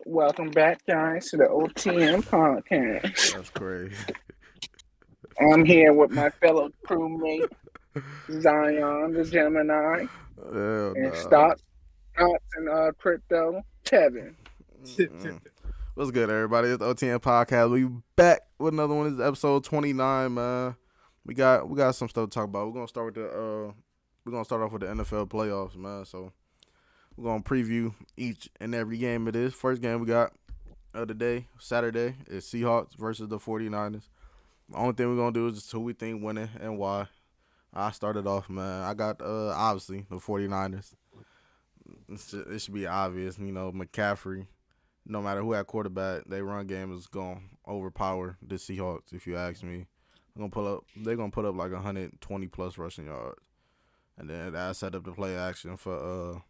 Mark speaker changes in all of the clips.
Speaker 1: Welcome back, guys, to the OTM podcast.
Speaker 2: That's crazy.
Speaker 1: I'm here with my fellow crewmate, Zion, the Gemini,
Speaker 2: Hell
Speaker 1: and
Speaker 2: nah.
Speaker 1: Stocks and Crypto, Kevin.
Speaker 2: Mm-mm. What's good, everybody? It's the OTN podcast. We back with another one. This is episode 29, man. We got some stuff to talk about. We're gonna start off with the NFL playoffs, man. So we're gonna preview each and every game it is. First game we got of the day, Saturday, is Seahawks versus the 49ers. The only thing we're gonna do is just who we think winning and why. I started off, man. I got obviously the 49ers. It should be obvious, McCaffrey. No matter who at quarterback, they run game is gonna overpower the Seahawks. If you ask me, they're gonna put up like 120 plus rushing yards, and then that set up the play action for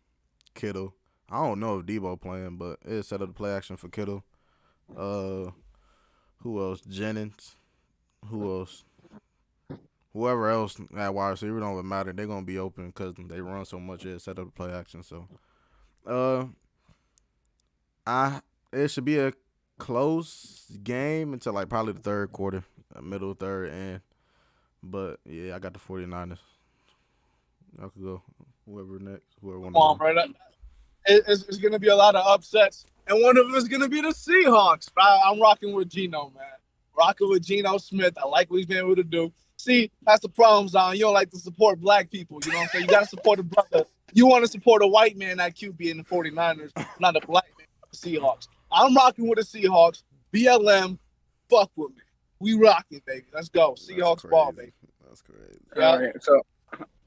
Speaker 2: Kittle. I don't know if Debo playing, but it set up the play action for Kittle. Uh, who else? Jennings. Who else? Whoever else at wide receiver don't even matter. They're gonna be open because they run so much. It set up the play action. So, uh, I it should be a close game until like probably the third quarter, middle third end. But yeah, I got the 49ers. I could go whoever next, whoever want
Speaker 3: Come
Speaker 2: to
Speaker 3: on,
Speaker 2: go.
Speaker 3: bro. It's going to be a lot of upsets, and one of them is going to be the Seahawks. I'm rocking with Geno, man. Rocking with Geno Smith. I like what he's been able to do. See, that's the problem, Zion. You don't like to support black people. You know what I'm saying? You got to support a brother. You want to support a white man at QB in the 49ers, not a black man in the Seahawks. I'm rocking with the Seahawks. BLM, fuck with me. We rocking, baby. Let's go. Seahawks ball, baby.
Speaker 2: That's crazy.
Speaker 3: Yeah.
Speaker 1: All right, so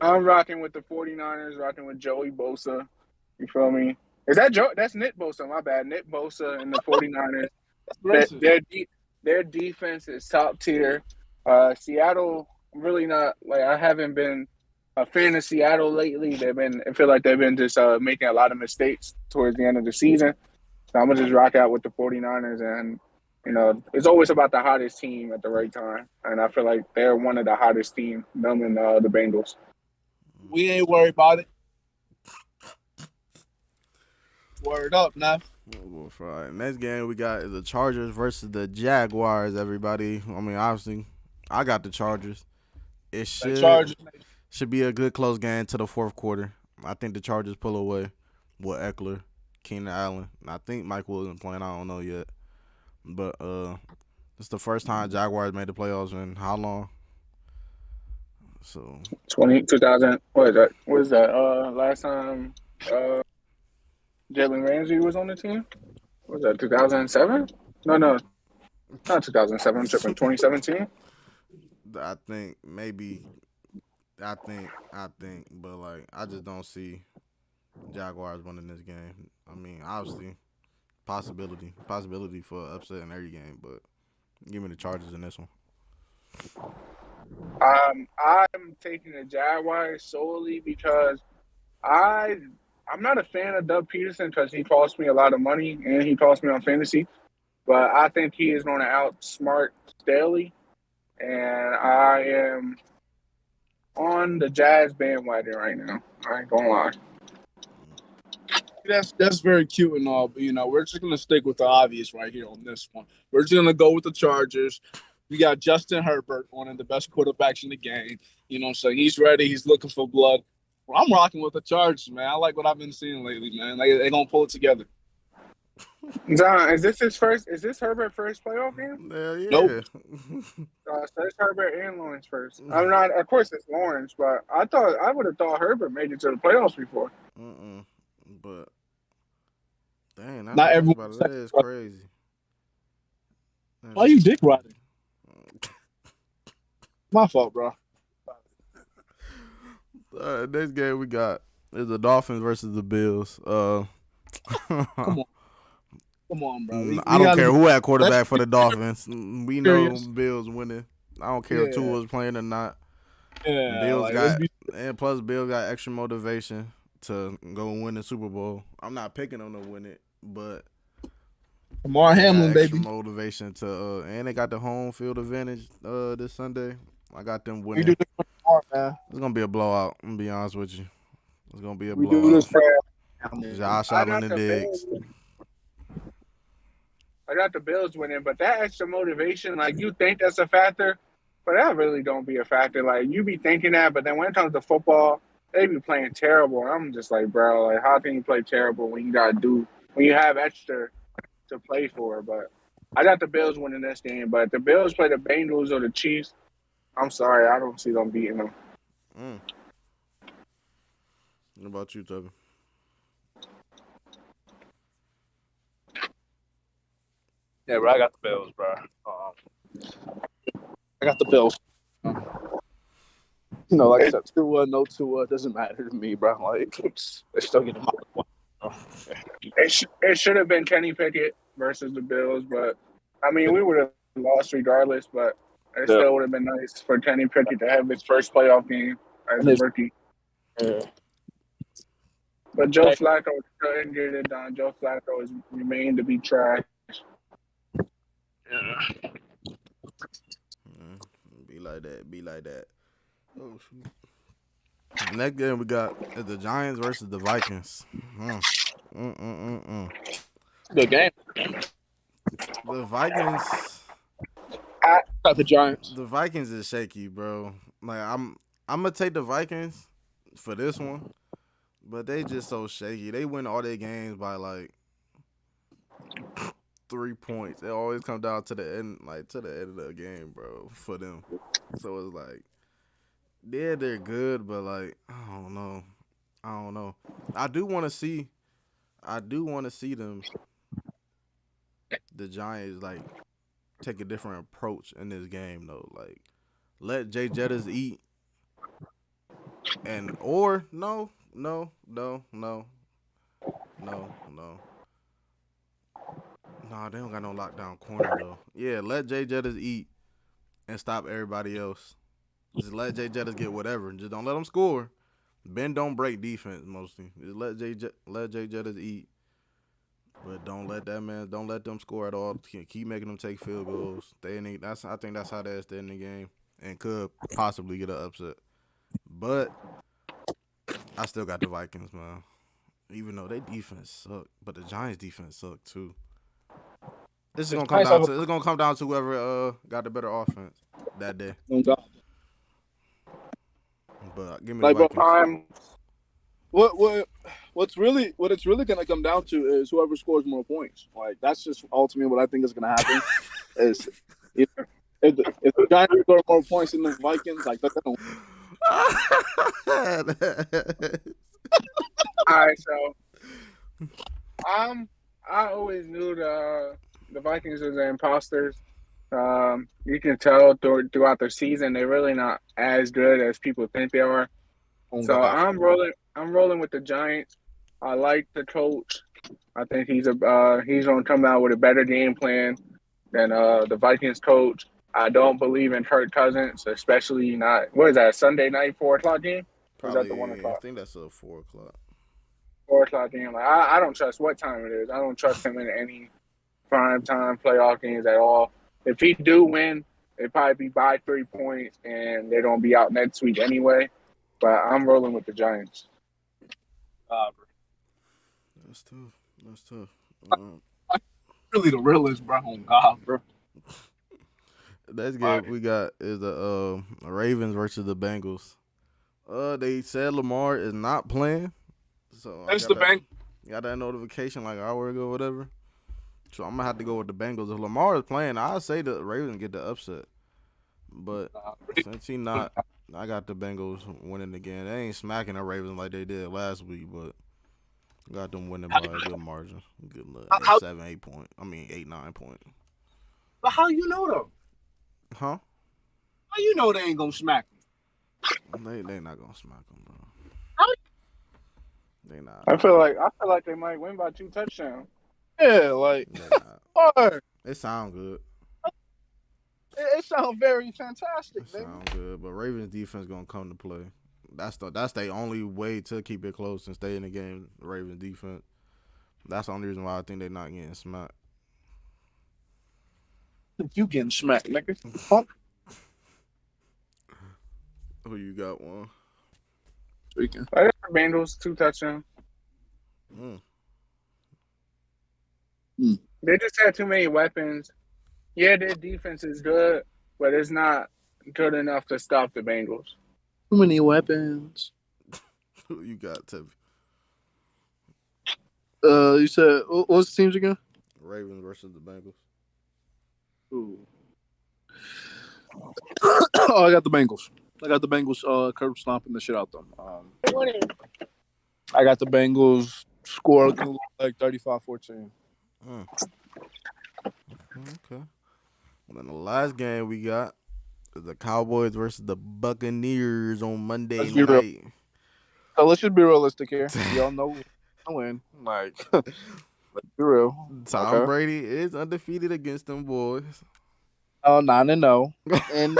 Speaker 1: I'm rocking with the 49ers, rocking with Joey Bosa. You feel me? Is that Joe? That's Nick Bosa. My bad. Nick Bosa and the 49ers.
Speaker 3: That's racist.
Speaker 1: Their defense is top tier. Seattle, really not like I haven't been a fan of Seattle lately. I feel like they've been just making a lot of mistakes towards the end of the season. So I'm gonna just rock out with the 49ers, and it's always about the hottest team at the right time, and I feel like they're one of the hottest teams, them and the Bengals.
Speaker 3: We ain't worried about it. Word up, Neff.
Speaker 2: Well, right. Next game we got is the Chargers versus the Jaguars. Everybody, I mean, obviously, I got the Chargers. It should be a good close game to the fourth quarter. I think the Chargers pull away with Eckler, Keenan Allen. I think Mike Williams playing. I don't know yet, but it's the first time Jaguars made the playoffs in how long? So
Speaker 1: 2000. What is that? What is that? Last time Jalen Ramsey was on the team. What was that 2007? No, not 2007. I'm tripping. 2017.
Speaker 2: I think maybe. I think, but like I just don't see Jaguars winning this game. I mean, obviously, possibility for upset in every game, but give me the Chargers in this one.
Speaker 1: I'm taking the Jaguars solely because I'm not a fan of Doug Peterson because he cost me a lot of money and he cost me on fantasy. But I think he is going to outsmart Staley, and I am on the Jazz bandwagon right now. I ain't gonna lie.
Speaker 3: That's very cute and all, but we're just gonna stick with the obvious right here on this one. We're just gonna go with the Chargers. We got Justin Herbert, one of the best quarterbacks in the game. So he's ready. He's looking for blood. Well, I'm rocking with the Chargers, man. I like what I've been seeing lately, man. They're gonna pull it together.
Speaker 1: John, is this Herbert's first playoff game?
Speaker 2: Yeah.
Speaker 3: Nope.
Speaker 1: So it's Herbert and Lawrence first. I'm not. Of course, it's Lawrence, but I would have thought Herbert made it to the playoffs before.
Speaker 2: But dang,
Speaker 3: Not everyone.
Speaker 2: That is crazy.
Speaker 3: Why you dick riding? My fault, bro.
Speaker 2: Next game we got is the Dolphins versus the Bills.
Speaker 3: Come on, bro.
Speaker 2: I don't care who had quarterback for the Dolphins. We know Bills winning. I don't care if Tua was playing or not.
Speaker 3: Yeah,
Speaker 2: and plus Bills got extra motivation to go win the Super Bowl. I'm not picking them to win it, but
Speaker 3: Kamar Hamlin,
Speaker 2: extra
Speaker 3: baby.
Speaker 2: motivation to and they got the home field advantage this Sunday. I got them winning.
Speaker 3: We do this for man.
Speaker 2: It's gonna be a blowout. I'm gonna be honest with you. It's gonna be a
Speaker 3: We
Speaker 2: blowout.
Speaker 3: do this for
Speaker 2: Josh Allen and Diggs.
Speaker 1: I got the Bills winning, but that extra motivation, like you think that's a factor, but that really don't be a factor. Like you be thinking that, but then when it comes to football, they be playing terrible. I'm just like, bro, like how can you play terrible when you have extra to play for? But I got the Bills winning this game. But if the Bills play the Bengals or the Chiefs, I'm sorry, I don't see them beating them.
Speaker 2: What about you, Tubby?
Speaker 3: Yeah, bro, I got the Bills, bro. I got the Bills. You know, like I said, Tua, no Tua, doesn't matter to me, bro. Like, they're still getting
Speaker 1: It should have been Kenny Pickett versus the Bills, but I mean, we would have lost regardless. But it still would have been nice for Kenny Pickett to have his first playoff game as a rookie. But Joe Flacco couldn't get it done. Joe Flacco has remained to be trash.
Speaker 2: Be like that. Oh shoot. Next game we got is the Giants versus the Vikings.
Speaker 3: Good game.
Speaker 2: The Vikings.
Speaker 3: Got the Giants.
Speaker 2: The Vikings is shaky, bro. Like I'm gonna take the Vikings for this one, but they just so shaky. They win all their games by like 3 points. It always come down to the end, of the game, bro, for them. So it's like, yeah, they're good, but like, I don't know. I do want to see them, the Giants, like, take a different approach in this game, though. Like, let Jay Jettas eat, or no. Nah, they don't got no lockdown corner, though. Yeah, let Jay Jettas eat and stop everybody else. Just let Jay Jettas get whatever. Just don't let them score. Ben don't break defense mostly. Just let Jay Jettas eat, but don't let them score at all. Keep making them take field goals. I think that's how they stay in the game and could possibly get an upset. But I still got the Vikings, man. Even though their defense suck, but the Giants' defense suck too. It's gonna come down to whoever got the better offense that day. But give me the Vikings.
Speaker 3: What it's really gonna come down to is whoever scores more points. Like that's just ultimately what I think is gonna happen. Is if the Giants score more points than the Vikings, like that's gonna
Speaker 1: All right, so I always knew the Vikings was the imposters. You can tell throughout the season they're really not as good as people think they are. I'm rolling with the Giants. I like the coach. I think he's gonna come out with a better game plan than the Vikings coach. I don't believe in Kirk Cousins, especially not. What is that? Sunday night 4:00 game?
Speaker 2: Probably, or is that the 1 o'clock? I think that's a 4:00.
Speaker 1: 4:00 game. Like I don't trust what time it is. I don't trust him in any prime time playoff games at all. If he do win, it'd probably be by 3 points, and they're gonna be out next week anyway. But I'm rolling with the Giants.
Speaker 2: That's tough.
Speaker 3: Really the realest, bro. Oh God, bro.
Speaker 2: Next game we got is the Ravens versus the Bengals. They said Lamar is not playing, so
Speaker 3: That's the bank.
Speaker 2: Got that notification like an hour ago, or whatever. So I'm gonna have to go with the Bengals. If Lamar is playing, I'll say the Ravens get the upset. But since he not, I got the Bengals winning again. They ain't smacking the Ravens like they did last week, but got them winning by a good margin. Good look. 8, 9 point.
Speaker 3: But how you know though?
Speaker 2: Huh?
Speaker 3: How you know they ain't gonna smack
Speaker 2: them? They not gonna smack them, bro. They not.
Speaker 1: I feel like they might win by 2 touchdowns.
Speaker 3: Yeah, like
Speaker 2: it sound good.
Speaker 3: It sounds very fantastic.
Speaker 2: It sound good, but Ravens defense gonna come to play. That's the only way to keep it close and stay in the game. The Ravens defense. That's the only reason why I think they're not getting smacked.
Speaker 3: You getting smacked, nigga? Huh?
Speaker 2: Who you got one?
Speaker 3: Speaking.
Speaker 1: I got the Bengals 2 touchdowns. They just had too many weapons. Yeah, their defense is good, but it's not good enough to stop the Bengals.
Speaker 3: Too many weapons.
Speaker 2: Who you got, Tevy?
Speaker 3: You said what's the teams again?
Speaker 2: Ravens versus the Bengals.
Speaker 3: Ooh. Oh, I got the Bengals. I got the Bengals curb stomping the shit out them. I got the Bengals score like 35-14.
Speaker 2: Mm. Okay. And then the last game we got is the Cowboys versus the Buccaneers on Monday
Speaker 3: Let's be real.
Speaker 2: night.
Speaker 3: So let's just be realistic here. We all know I win. Like, let's be real.
Speaker 2: Tom Brady is undefeated against them boys.
Speaker 3: Oh, 9-0. And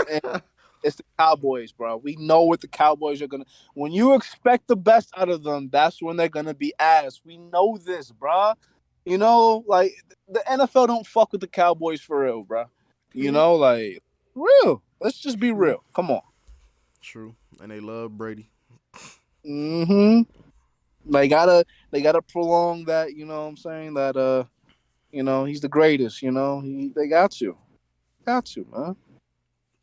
Speaker 3: it's the Cowboys, bro. We know what the Cowboys are gonna. When you expect the best out of them, that's when they're gonna be ass. We know this, bro. You know, like the NFL don't fuck with the Cowboys for real, bro. You know, like real. Let's just be real. Come on.
Speaker 2: True, and they love Brady.
Speaker 3: Mm-hmm. They gotta prolong that. You know what I'm saying? That you know, he's the greatest. You know, they got to, man.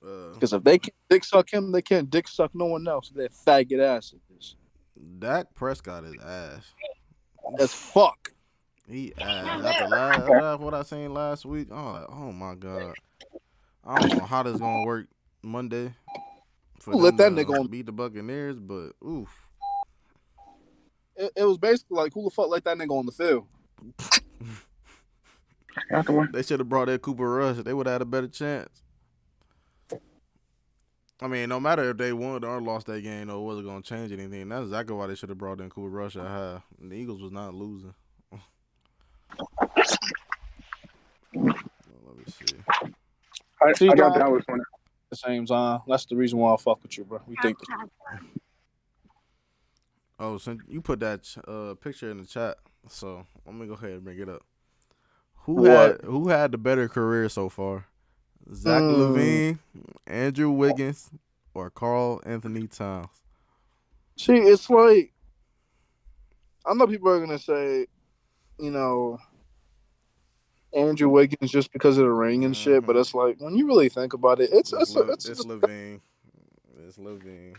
Speaker 3: Because if they can't dick suck him, they can't dick suck no one else. They're faggot asses.
Speaker 2: Dak Prescott is ass.
Speaker 3: As fuck.
Speaker 2: He ass. After what I seen last week, I'm like, oh my god. I don't know how this gonna work Monday for them
Speaker 3: Let that
Speaker 2: to
Speaker 3: nigga on.
Speaker 2: beat the Buccaneers, but oof.
Speaker 3: It was basically like, who the fuck let that nigga on the field?
Speaker 2: They should have brought that Cooper Rush. They would have had a better chance. I mean, no matter if they won or lost that game, though, it wasn't going to change anything. That's exactly why they should have brought in Cooper Rush at half. And the Eagles was not losing. Let me see.
Speaker 1: I got that with one.
Speaker 3: The same time. That's the reason why I fuck with you, bro. We think.
Speaker 2: Oh, since you put that picture in the chat, so I'm gonna go ahead and bring it up. Who had the better career so far? Zach Levine, Andrew Wiggins, or Carl Anthony Towns?
Speaker 3: See, it's like, I know people are gonna say, you know, Andrew Wiggins just because of the ring and shit, but it's like, when you really think about it, it's
Speaker 2: Levine. It's Levine.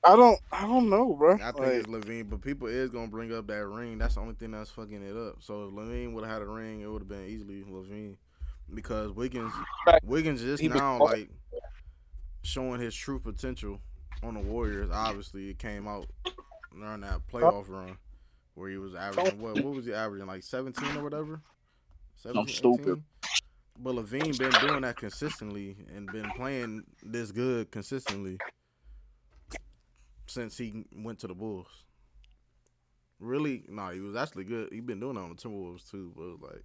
Speaker 3: I don't know, bro.
Speaker 2: I think it's Levine, but people is gonna bring up that ring. That's the only thing that's fucking it up. So if Levine would have had a ring, it would have been easily Levine, because Wiggins is now like showing his true potential on the Warriors. Obviously, it came out during that playoff run where he was averaging what was he averaging, like 17 or whatever? 17,
Speaker 3: I'm stupid.
Speaker 2: 18? But Levine been doing that consistently and been playing this good consistently since he went to the Bulls. Really, he was actually good. He been doing it on the Timberwolves too, but it was like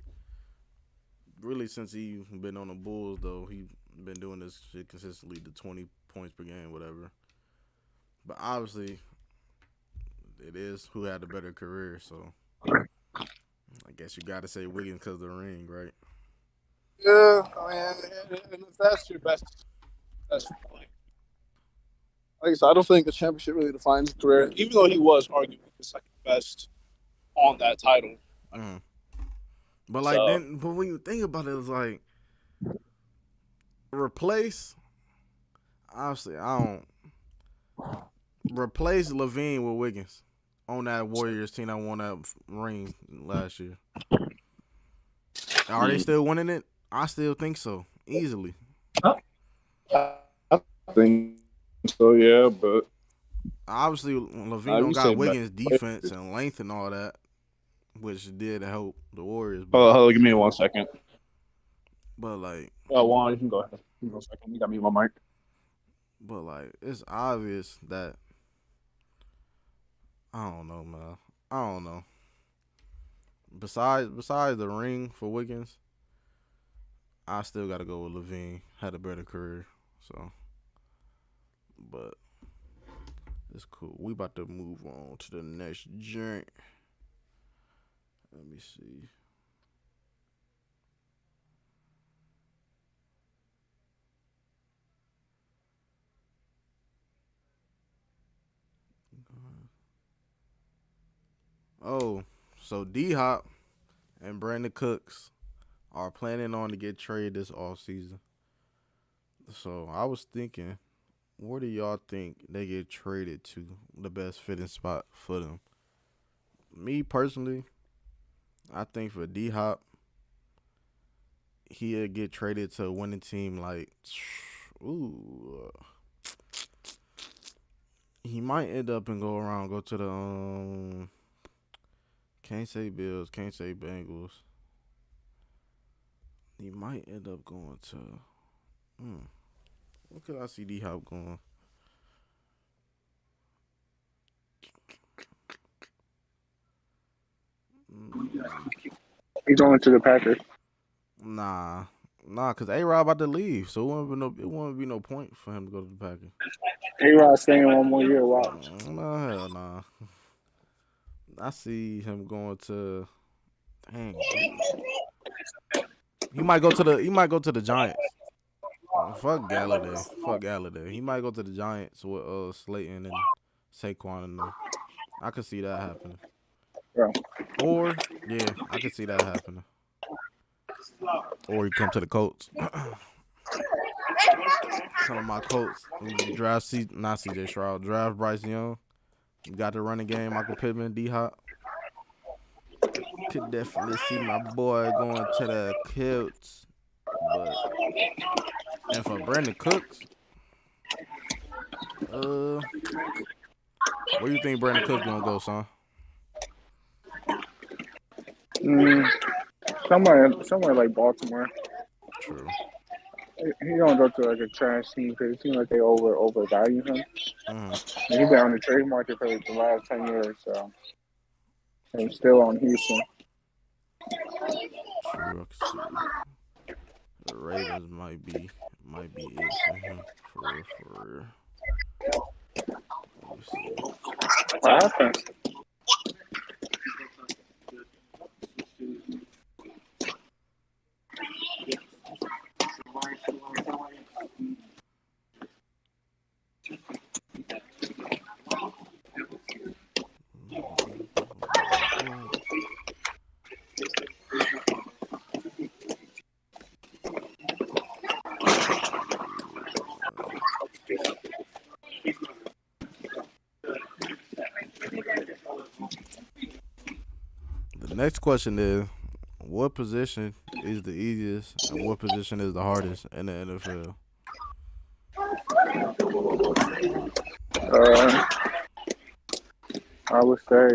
Speaker 2: really since he been on the Bulls though, he been doing this shit consistently to 20 points per game, whatever. But obviously, it is who had the better career, so I guess you got to say Wiggins because of the ring, right?
Speaker 3: Yeah, I mean, and if that's your best, that's fine. Like I said, I don't think the championship really defines his career, even though he was arguably the second best on that title.
Speaker 2: Mm. But like but when you think about it, it's like replace. Obviously, I don't replace Levine with Wiggins on that Warriors team that won that ring last year. Are they still winning it? I still think so, easily.
Speaker 3: I think so, yeah, but
Speaker 2: obviously Levine don't got Wiggins' defense and length and all that, which did help the Warriors.
Speaker 3: Hold on, give me 1 second.
Speaker 2: But like,
Speaker 3: Juan, you can go ahead. Give me 1 second. You got me my mic.
Speaker 2: But like, it's obvious that I don't know, man. I don't know. Besides the ring for Wiggins, I still got to go with Levine. Had a better career, so. But it's cool. We about to move on to the next joint. Let me see. Oh, so DHop and Brandon Cooks are planning on to get traded this off season. So I was thinking, where do y'all think they get traded to? The best fitting spot for them. Me personally, I think for DHop, he'll get traded to a winning team like, ooh, he might end up and go to the can't say Bills, can't say Bengals. He might end up going to, what could I see DHop going?
Speaker 1: He's going to the Packers.
Speaker 2: Nah, cause A-Rod about to leave, so it wouldn't be no point for him to go to the Packers.
Speaker 1: A-Rod staying one more year. Watch.
Speaker 2: No, hell nah. I see him going to. Dang. He might go to the Giants. Fuck Galladay. He might go to the Giants with Slayton and Saquon and them. I could see that happening.
Speaker 1: Yeah.
Speaker 2: Or I could see that happening. Or he come to the Colts. Some of my Colts. Draft not CJ Stroud. Draft Bryce Young. You got the running game. Michael Pittman, D-Hop. Could definitely see my boy going to the Colts. And for Brandon Cooks, where do you think Brandon Cooks gonna go, son?
Speaker 1: Somewhere like Baltimore.
Speaker 2: True.
Speaker 1: He don't go to like a trash team because it seems like they overvalue him. He's been on the trade market for the last 10 years, so he's still on Houston.
Speaker 2: True. The Ravens might be it for him for real. Let me see.
Speaker 1: What happened?
Speaker 2: The next question is, what position is the easiest and what position is the hardest in the NFL?
Speaker 1: I would say,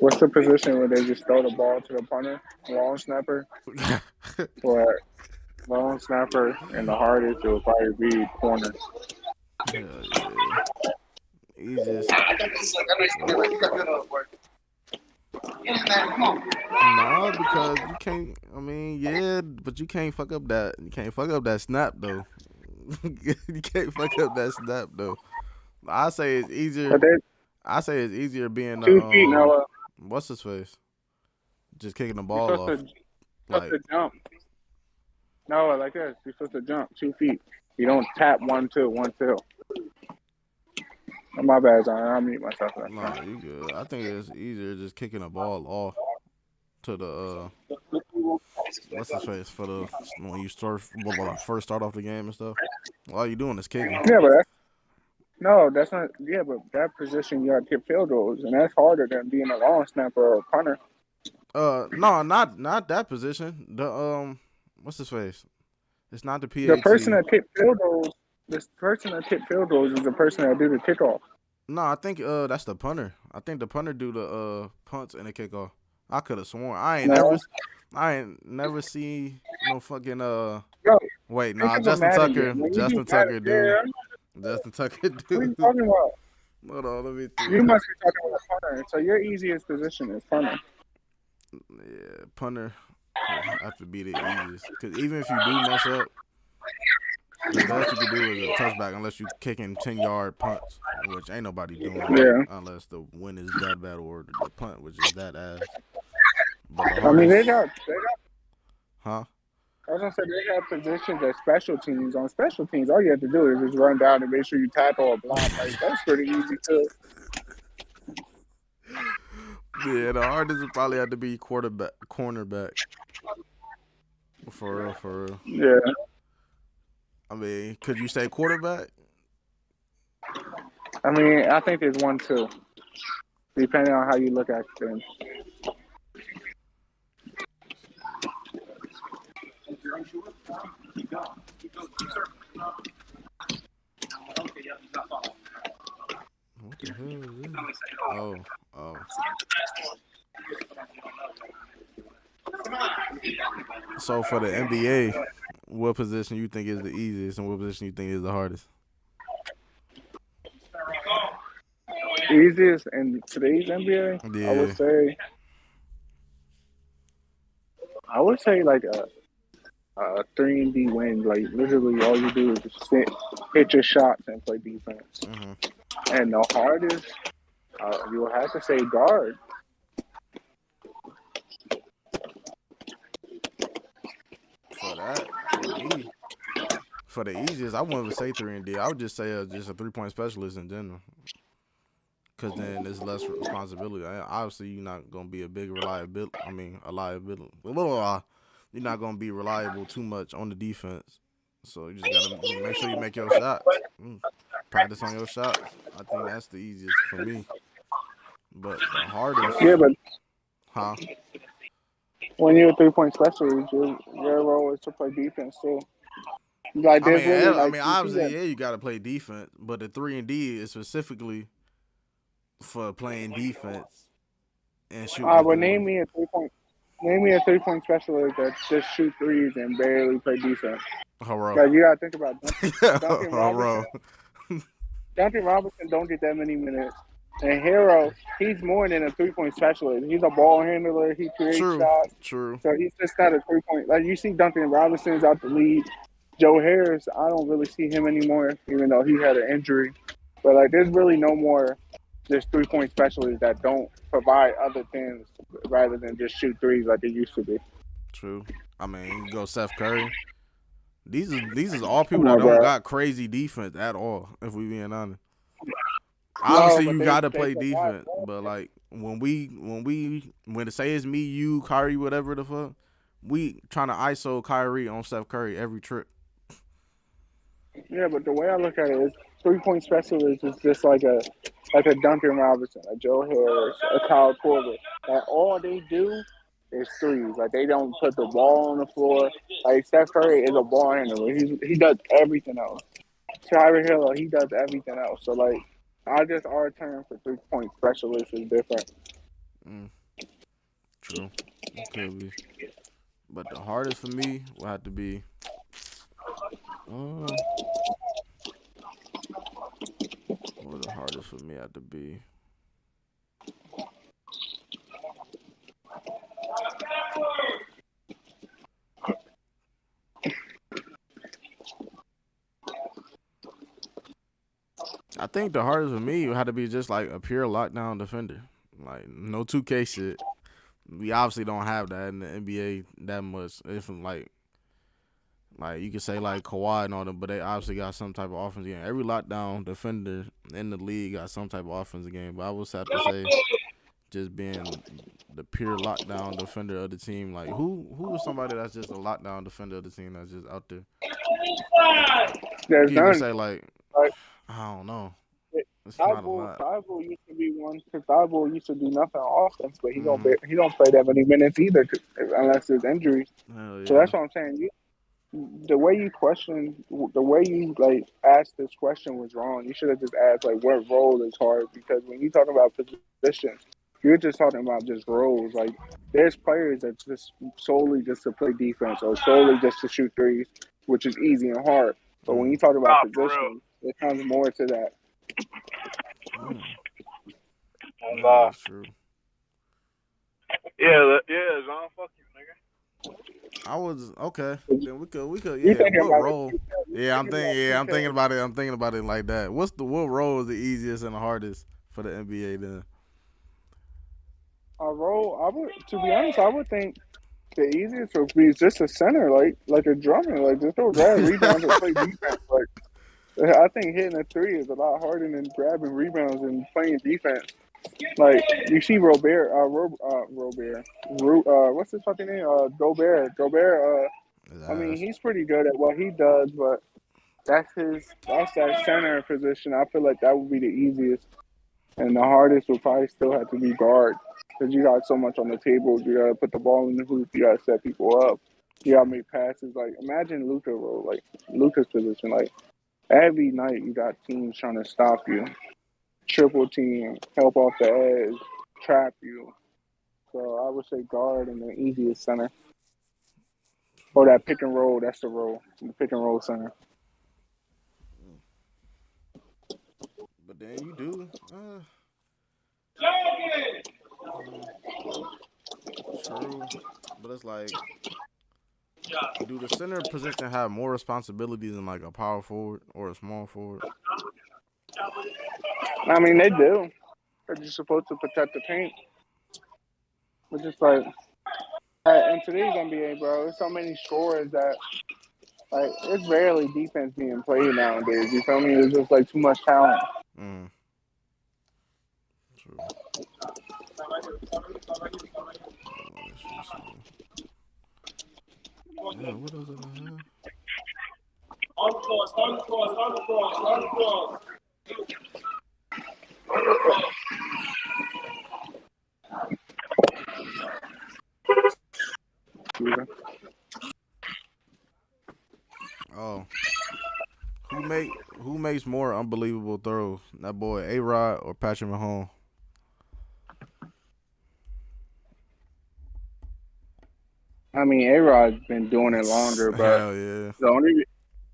Speaker 1: what's the position where they just throw the ball to the punter? Long snapper? Or long snapper, and the hardest will probably be corner.
Speaker 2: Yeah. Easiest. Nah, because you can't. I mean, yeah, but you can't fuck up that. You can't fuck up that snap though. You can't fuck up that snap though. I say it's easier. Being
Speaker 1: 2 feet, Noah.
Speaker 2: What's his face? Just kicking the ball off.
Speaker 1: You're supposed to jump. No, like this. You're supposed to jump 2 feet. You don't tap 1, 2, 1, 2. Oh, my bad, John. I'll mute myself.
Speaker 2: Nah, you good. I think it's easier just kicking the ball off to the what's his face for the when you first start off the game and stuff. All you doing is kicking.
Speaker 1: Yeah, but that's not. Yeah, but that position you got to kick field goals, and that's harder than being a long snapper or a punter.
Speaker 2: No, not that position. The what's his face? It's not the PAT.
Speaker 1: The person that kick field goals. This person that kick field goals is the person that do the kickoff.
Speaker 2: No, I think that's the punter. I think the punter do the punts and the kickoff. I could have sworn. I ain't never see no fucking Wait, nah, Justin Tucker do. Justin Tucker do.
Speaker 1: What are you talking about?
Speaker 2: Hold on, let me think.
Speaker 1: You must be talking about punter. So your easiest position is punter.
Speaker 2: Yeah, punter have to be the easiest. Because even if you do mess up, the best you can do is a touchback unless you kicking 10-yard punts, which ain't nobody doing that unless the win is that bad or the punt, which is that ass. But the hardest,
Speaker 1: I mean, they got.
Speaker 2: Huh?
Speaker 1: I was gonna say they have positions as special teams. On special teams, all you have to do is just run down and make sure you tackle a block. Like, that's pretty easy too.
Speaker 2: Yeah, the hardest would probably have to be cornerback. For real, for real.
Speaker 1: Yeah.
Speaker 2: I mean, could you say quarterback?
Speaker 1: I mean, I think there's one too, depending on how you look at things.
Speaker 2: What the hell is this? Oh. So for the NBA, what position you think is the easiest and what position you think is the hardest?
Speaker 1: Easiest in today's NBA,
Speaker 2: Yeah.
Speaker 1: I would say like a 3-and-D wing. Like literally, all you do is just sit, hit your shots, and play defense.
Speaker 2: Mm-hmm.
Speaker 1: And the hardest, you will have to say guard.
Speaker 2: For that, for me, for the easiest, I wouldn't even say 3-and-D. I would just say just a 3-point specialist in general. Because then there's less responsibility. Obviously, you're not going to be a big reliability. You're not going to be reliable too much on the defense. So you just got to make sure you make your shots. Practice on your shots. I think that's the easiest for me. But the hardest.
Speaker 1: Yeah, but
Speaker 2: huh?
Speaker 1: When you're a 3-point specialist, your role is to play defense too. Like
Speaker 2: obviously, yeah, you got to play defense. But the 3-and-D is specifically for playing defense and shooting.
Speaker 1: But name me a 3-point specialist that just shoot threes and barely play defense. Like you gotta think about Duncan Robinson. Duncan Robinson don't get that many minutes. And Hero, he's more than a 3-point specialist. He's a ball handler. He creates shots.
Speaker 2: True.
Speaker 1: So he's just not a 3-point. Like you see Duncan Robinson's out the lead. Joe Harris, I don't really see him anymore, even though he had an injury. But like there's really no more just 3-point specialists that don't provide other things rather than just shoot threes like they used to be.
Speaker 2: True. I mean, you go Steph Curry. These is all people that don't got crazy defense at all, if we being honest. Obviously, you got to play defense, but like when it say it's me, you, Kyrie, whatever the fuck, we trying to ISO Kyrie on Steph Curry every trip.
Speaker 1: Yeah, but the way I look at it is 3-point specialist is just like a Duncan Robinson, a Joe Harris, a Kyle Korver. Like all they do is threes. Like they don't put the ball on the floor. Like Steph Curry is a ball handler. He does everything else. Tyler Hill, he does everything else. So like, our term for 3-point specialist is different.
Speaker 2: True, it could be. But the hardest for me will have to be. What the hardest for me had to be? I think the hardest for me had to be just like a pure lockdown defender. Like no 2K shit. We obviously don't have that in the NBA that much. If like you could say like Kawhi and all them, but they obviously got some type of offense game. Every lockdown defender in the league got some type of offense game. But I would have to say just being the pure lockdown defender of the team. Like who was somebody that's just a lockdown defender of the team that's just out there?
Speaker 1: There's
Speaker 2: you can say like I don't know.
Speaker 1: Thibault used to be one because Thibault used to do nothing on offense, but he don't play that many minutes either unless there's injuries.
Speaker 2: Yeah.
Speaker 1: So that's what I'm saying. The way you asked this question was wrong. You should have just asked like what role is hard, because when you talk about positions, you're just talking about just roles. Like there's players that just solely just to play defense or solely just to shoot threes, which is easy and hard. But when you talk about positions, it comes more to that.
Speaker 2: That's true.
Speaker 3: Yeah, John, fuck you, nigga.
Speaker 2: I was okay. Then we could. Yeah, what role? Yeah, I'm thinking about it. I'm thinking about it like that. What role is the easiest and the hardest for the NBA then?
Speaker 1: A role, to be honest, I would think the easiest would be just a center, like a drummer, like just go grab rebounds and play defense. Like I think hitting a three is a lot harder than grabbing rebounds and playing defense. Like you see Robert, what's his fucking name? Gobert.
Speaker 2: His
Speaker 1: I mean,
Speaker 2: ass.
Speaker 1: he's pretty good at what he does, but that's that center position. I feel like that would be the easiest, and the hardest would probably still have to be guard because you got so much on the table. You gotta put the ball in the hoop. You gotta set people up. You gotta make passes. Like imagine Luka role, like Luka's position. Like every night you got teams trying to stop you, triple team, help off the edge, trap you. So I would say guard and the easiest center. Or that pick and roll, that's the role. The pick and roll center.
Speaker 2: But then you do. True. But it's like, do the center position have more responsibilities than like a power forward or a small forward?
Speaker 1: I mean, they do. Because you're supposed to protect the paint. But just like, in today's NBA, bro, there's so many scores that, like, it's rarely defense being played nowadays. You feel me? It's just, like, too much talent.
Speaker 2: Mm. True. Yeah, what else did I have? Oh, who makes more unbelievable throws? That boy A-Rod or Patrick Mahomes?
Speaker 1: I mean, A-Rod's been doing it longer, but
Speaker 2: Hell yeah.
Speaker 1: the only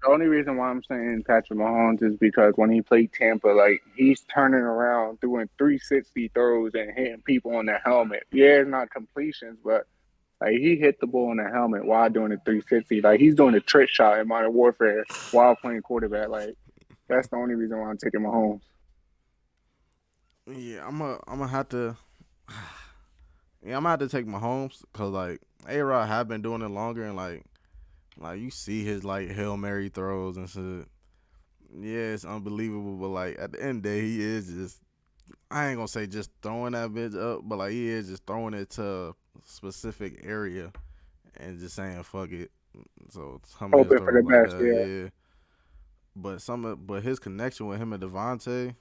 Speaker 1: the only reason why I'm saying Patrick Mahomes is because when he played Tampa, like he's turning around, doing 360 throws and hitting people on the helmet. Yeah, it's not completions, but like he hit the ball in the helmet while doing the 360. Like he's doing a trick shot in Modern Warfare while playing quarterback. Like that's the only reason why I'm taking Mahomes.
Speaker 2: Yeah, I'm gonna have to. Yeah, I'm gonna have to take Mahomes because like A-Rod have been doing it longer and like you see his like Hail Mary throws and shit. Yeah, it's unbelievable, but like at the end of the day, he is just I ain't gonna say just throwing that bitch up, but like he is just throwing it to a specific area and just saying fuck it. So some of his
Speaker 1: Hoping for the
Speaker 2: throws like
Speaker 1: best.
Speaker 2: that,
Speaker 1: Yeah.
Speaker 2: yeah. But his connection with him and Devontae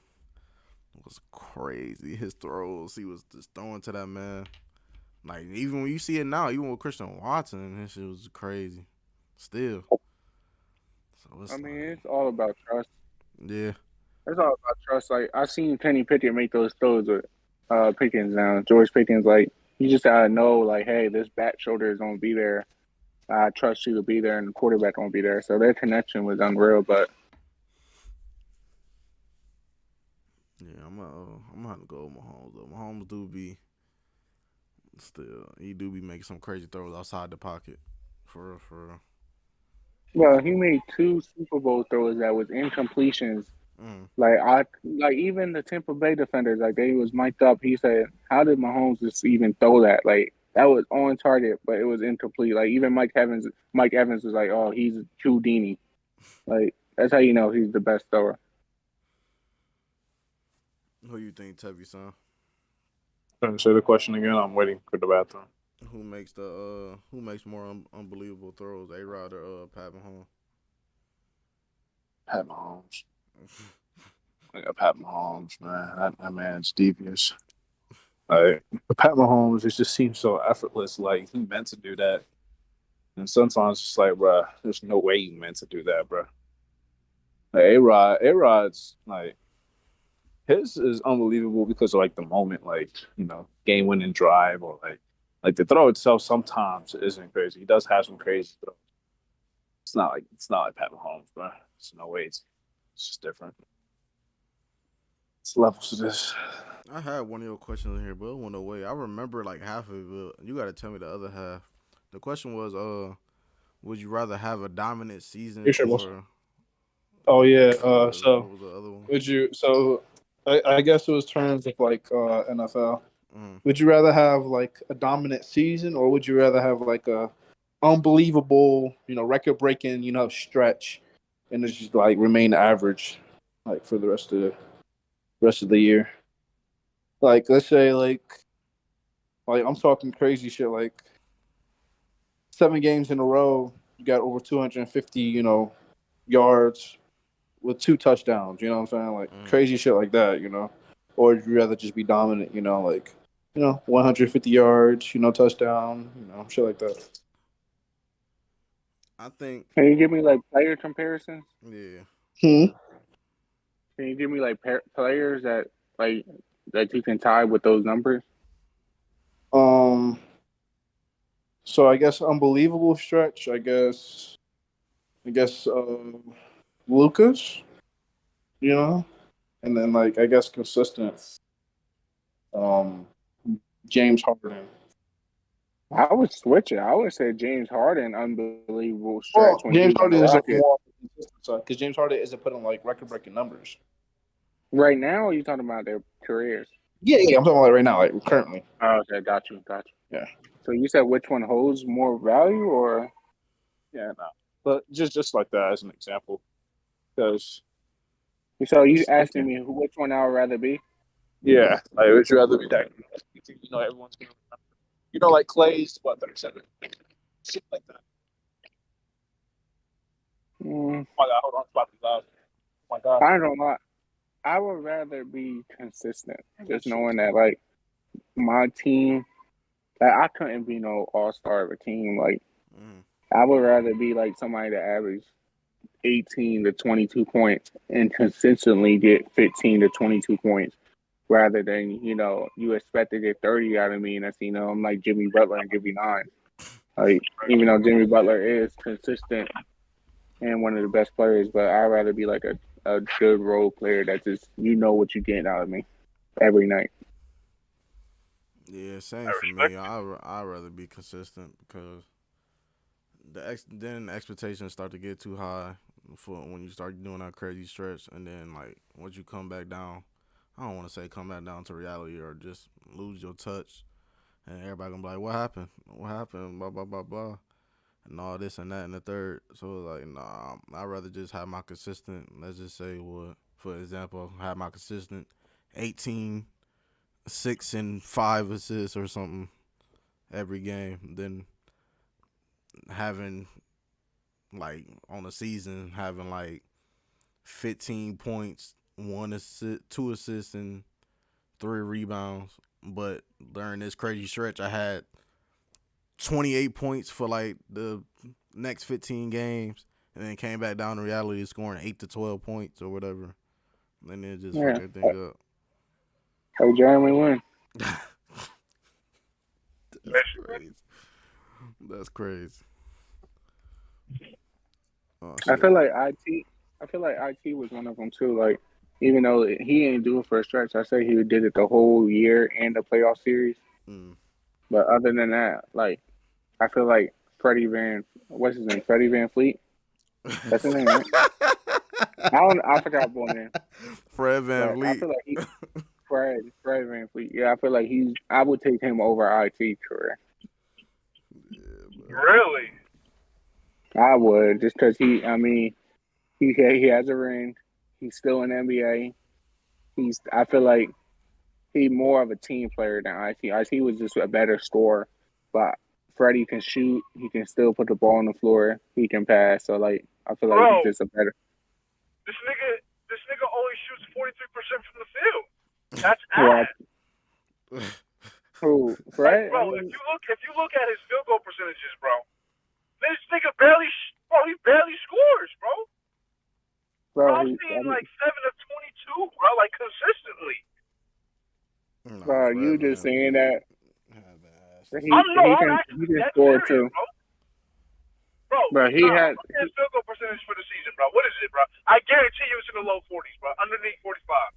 Speaker 2: was crazy. His throws, he was just throwing to that man. Like even when you see it now, even with Christian Watson, his shit was crazy. Still, so
Speaker 1: I
Speaker 2: it's
Speaker 1: mean,
Speaker 2: like,
Speaker 1: it's all about trust.
Speaker 2: yeah,
Speaker 1: It's all about trust. Like I seen Kenny Pickett make those throws with Pickens now. George Pickens, like you just gotta know, like, hey, this back shoulder is gonna be there. I trust you to be there, and the quarterback gonna be there. So their connection was unreal. But
Speaker 2: yeah. I'm gonna have to go with Mahomes though. Mahomes do be still, he do be making some crazy throws outside the pocket, for real, for real.
Speaker 1: well, he made two Super Bowl throws that was incompletions.
Speaker 2: Mm.
Speaker 1: Like even the Tampa Bay defenders, like they was mic'd up. He said, "How did Mahomes just even throw that? Like that was on target, but it was incomplete." Like even Mike Evans was like, "Oh, he's Houdini." Like that's how you know he's the best thrower.
Speaker 2: Who you think, Tevy, son?
Speaker 3: Trying to say the question again. I'm waiting for the bathroom.
Speaker 2: Who makes more unbelievable throws, A-Rod or Pat Mahomes?
Speaker 3: Pat Mahomes. I got Pat Mahomes, man. That man's devious. Like Pat Mahomes, it just seems so effortless. Like he meant to do that, and sometimes it's like, bro, there's no way you meant to do that, bro. Like A-Rod's like his is unbelievable because of like the moment, like game winning drive or like the throw itself sometimes isn't crazy. He does have some crazy throws. It's not like Pat Mahomes, bro. There's no way it's just different. It's levels to this.
Speaker 2: I had one of your questions in here, but it went away. I remember like half of it, but you got to tell me the other half. The question was, would you rather have a dominant season
Speaker 3: Sure, boss.
Speaker 2: or?
Speaker 3: Oh yeah.
Speaker 2: What
Speaker 3: So
Speaker 2: was the other one?
Speaker 3: would you? So I guess it was terms of like NFL.
Speaker 2: Mm.
Speaker 3: Would you rather have like a dominant season, or would you rather have like a unbelievable, record breaking, stretch, and it's just like remain average, like for the rest of the year? Like, let's say, like I'm talking crazy shit. Like 7 games in a row, you got over 250, yards with 2 touchdowns. You know what I'm saying? Like crazy shit like that. Or would you rather just be dominant? 150 yards. Touchdown. Shit like that.
Speaker 2: I think.
Speaker 1: Can you give me like player comparisons?
Speaker 2: Yeah.
Speaker 1: Can you give me like players that you can tie with those numbers?
Speaker 3: So I guess unbelievable stretch. I guess Lucas. And then I guess consistent. James Harden.
Speaker 1: I would switch it. I would say James Harden, unbelievable stretch
Speaker 3: Well,
Speaker 1: when he
Speaker 3: James
Speaker 1: was on the
Speaker 3: Harden is
Speaker 1: Rockets.
Speaker 3: more consistent side because James Harden isn't putting record-breaking numbers.
Speaker 1: Right now, or are you talking about their careers?
Speaker 3: Yeah, I'm talking about right now, currently.
Speaker 1: Oh, okay, got you.
Speaker 3: Yeah.
Speaker 1: So you said which one holds more value, or?
Speaker 3: Yeah, no. But just like that as an example, because.
Speaker 1: So you asking me which one I would rather be?
Speaker 3: Yeah, would you rather be that? Everyone's gonna remember. Like Clay's 37, shit like that. Oh my God, hold on, it's about to be loud. Oh my God.
Speaker 1: I don't know. I would rather be consistent, just knowing that my team, I couldn't be no all-star of a team. I would rather be somebody that average 18 to 22 points and consistently get 15 to 22 points, rather than you expect to get 30 out of me, and that's I'm like Jimmy Butler and give you 9. Even though Jimmy Butler is consistent and one of the best players, but I'd rather be a good role player that just what you're getting out of me every night.
Speaker 2: Yeah, same for me. I'd rather be consistent because then the expectations start to get too high for when you start doing that crazy stretch, and then once you come back down, I don't want to say come back down to reality or just lose your touch, and everybody gonna be like, "What happened? What happened?" Blah blah blah blah, and all this and that and the third. So nah, I'd rather just have my consistent. Let's just say for example, have my consistent 18, 6 and 5 assists or something every game than having on a season having 15 points, 1 assist, 2 assists, and 3 rebounds. But during this crazy stretch, I had 28 points for the next 15 games, and then came back down to reality scoring 8 to 12 points or whatever. And then just fuck everything up.
Speaker 1: Hey, Jeremy Lin.
Speaker 2: That's crazy. That's crazy. Oh,
Speaker 1: I feel like IT was one of them too. Even though he didn't do it for a stretch, I say he did it the whole year and the playoff series. But other than that, I feel like what's his name? Freddie Van Fleet. That's his name, right? I forgot boy name.
Speaker 2: Fred Van Fleet.
Speaker 1: I feel like Fred Van Fleet. Yeah, I feel like I would take him over IT career.
Speaker 2: Yeah,
Speaker 4: really?
Speaker 1: I would, just because he has a ring. He's still in the NBA. I feel like he's more of a team player than IT. IT was just a better scorer, but Freddie can shoot. He can still put the ball on the floor. He can pass. So I feel like he's just a better.
Speaker 4: This nigga only shoots 43% from the field. That's ass.
Speaker 1: Who, Fred?
Speaker 4: Bro, if you look at his field goal percentages, bro, this nigga barely scores, bro. I'm seeing 7 of 22, bro, consistently.
Speaker 1: Bro, you just saying that. He can score too.
Speaker 4: Bro,
Speaker 1: he had
Speaker 4: his field goal percentage for the season, bro. What is it, bro? I guarantee you it's in the low 40s, bro. Underneath 45.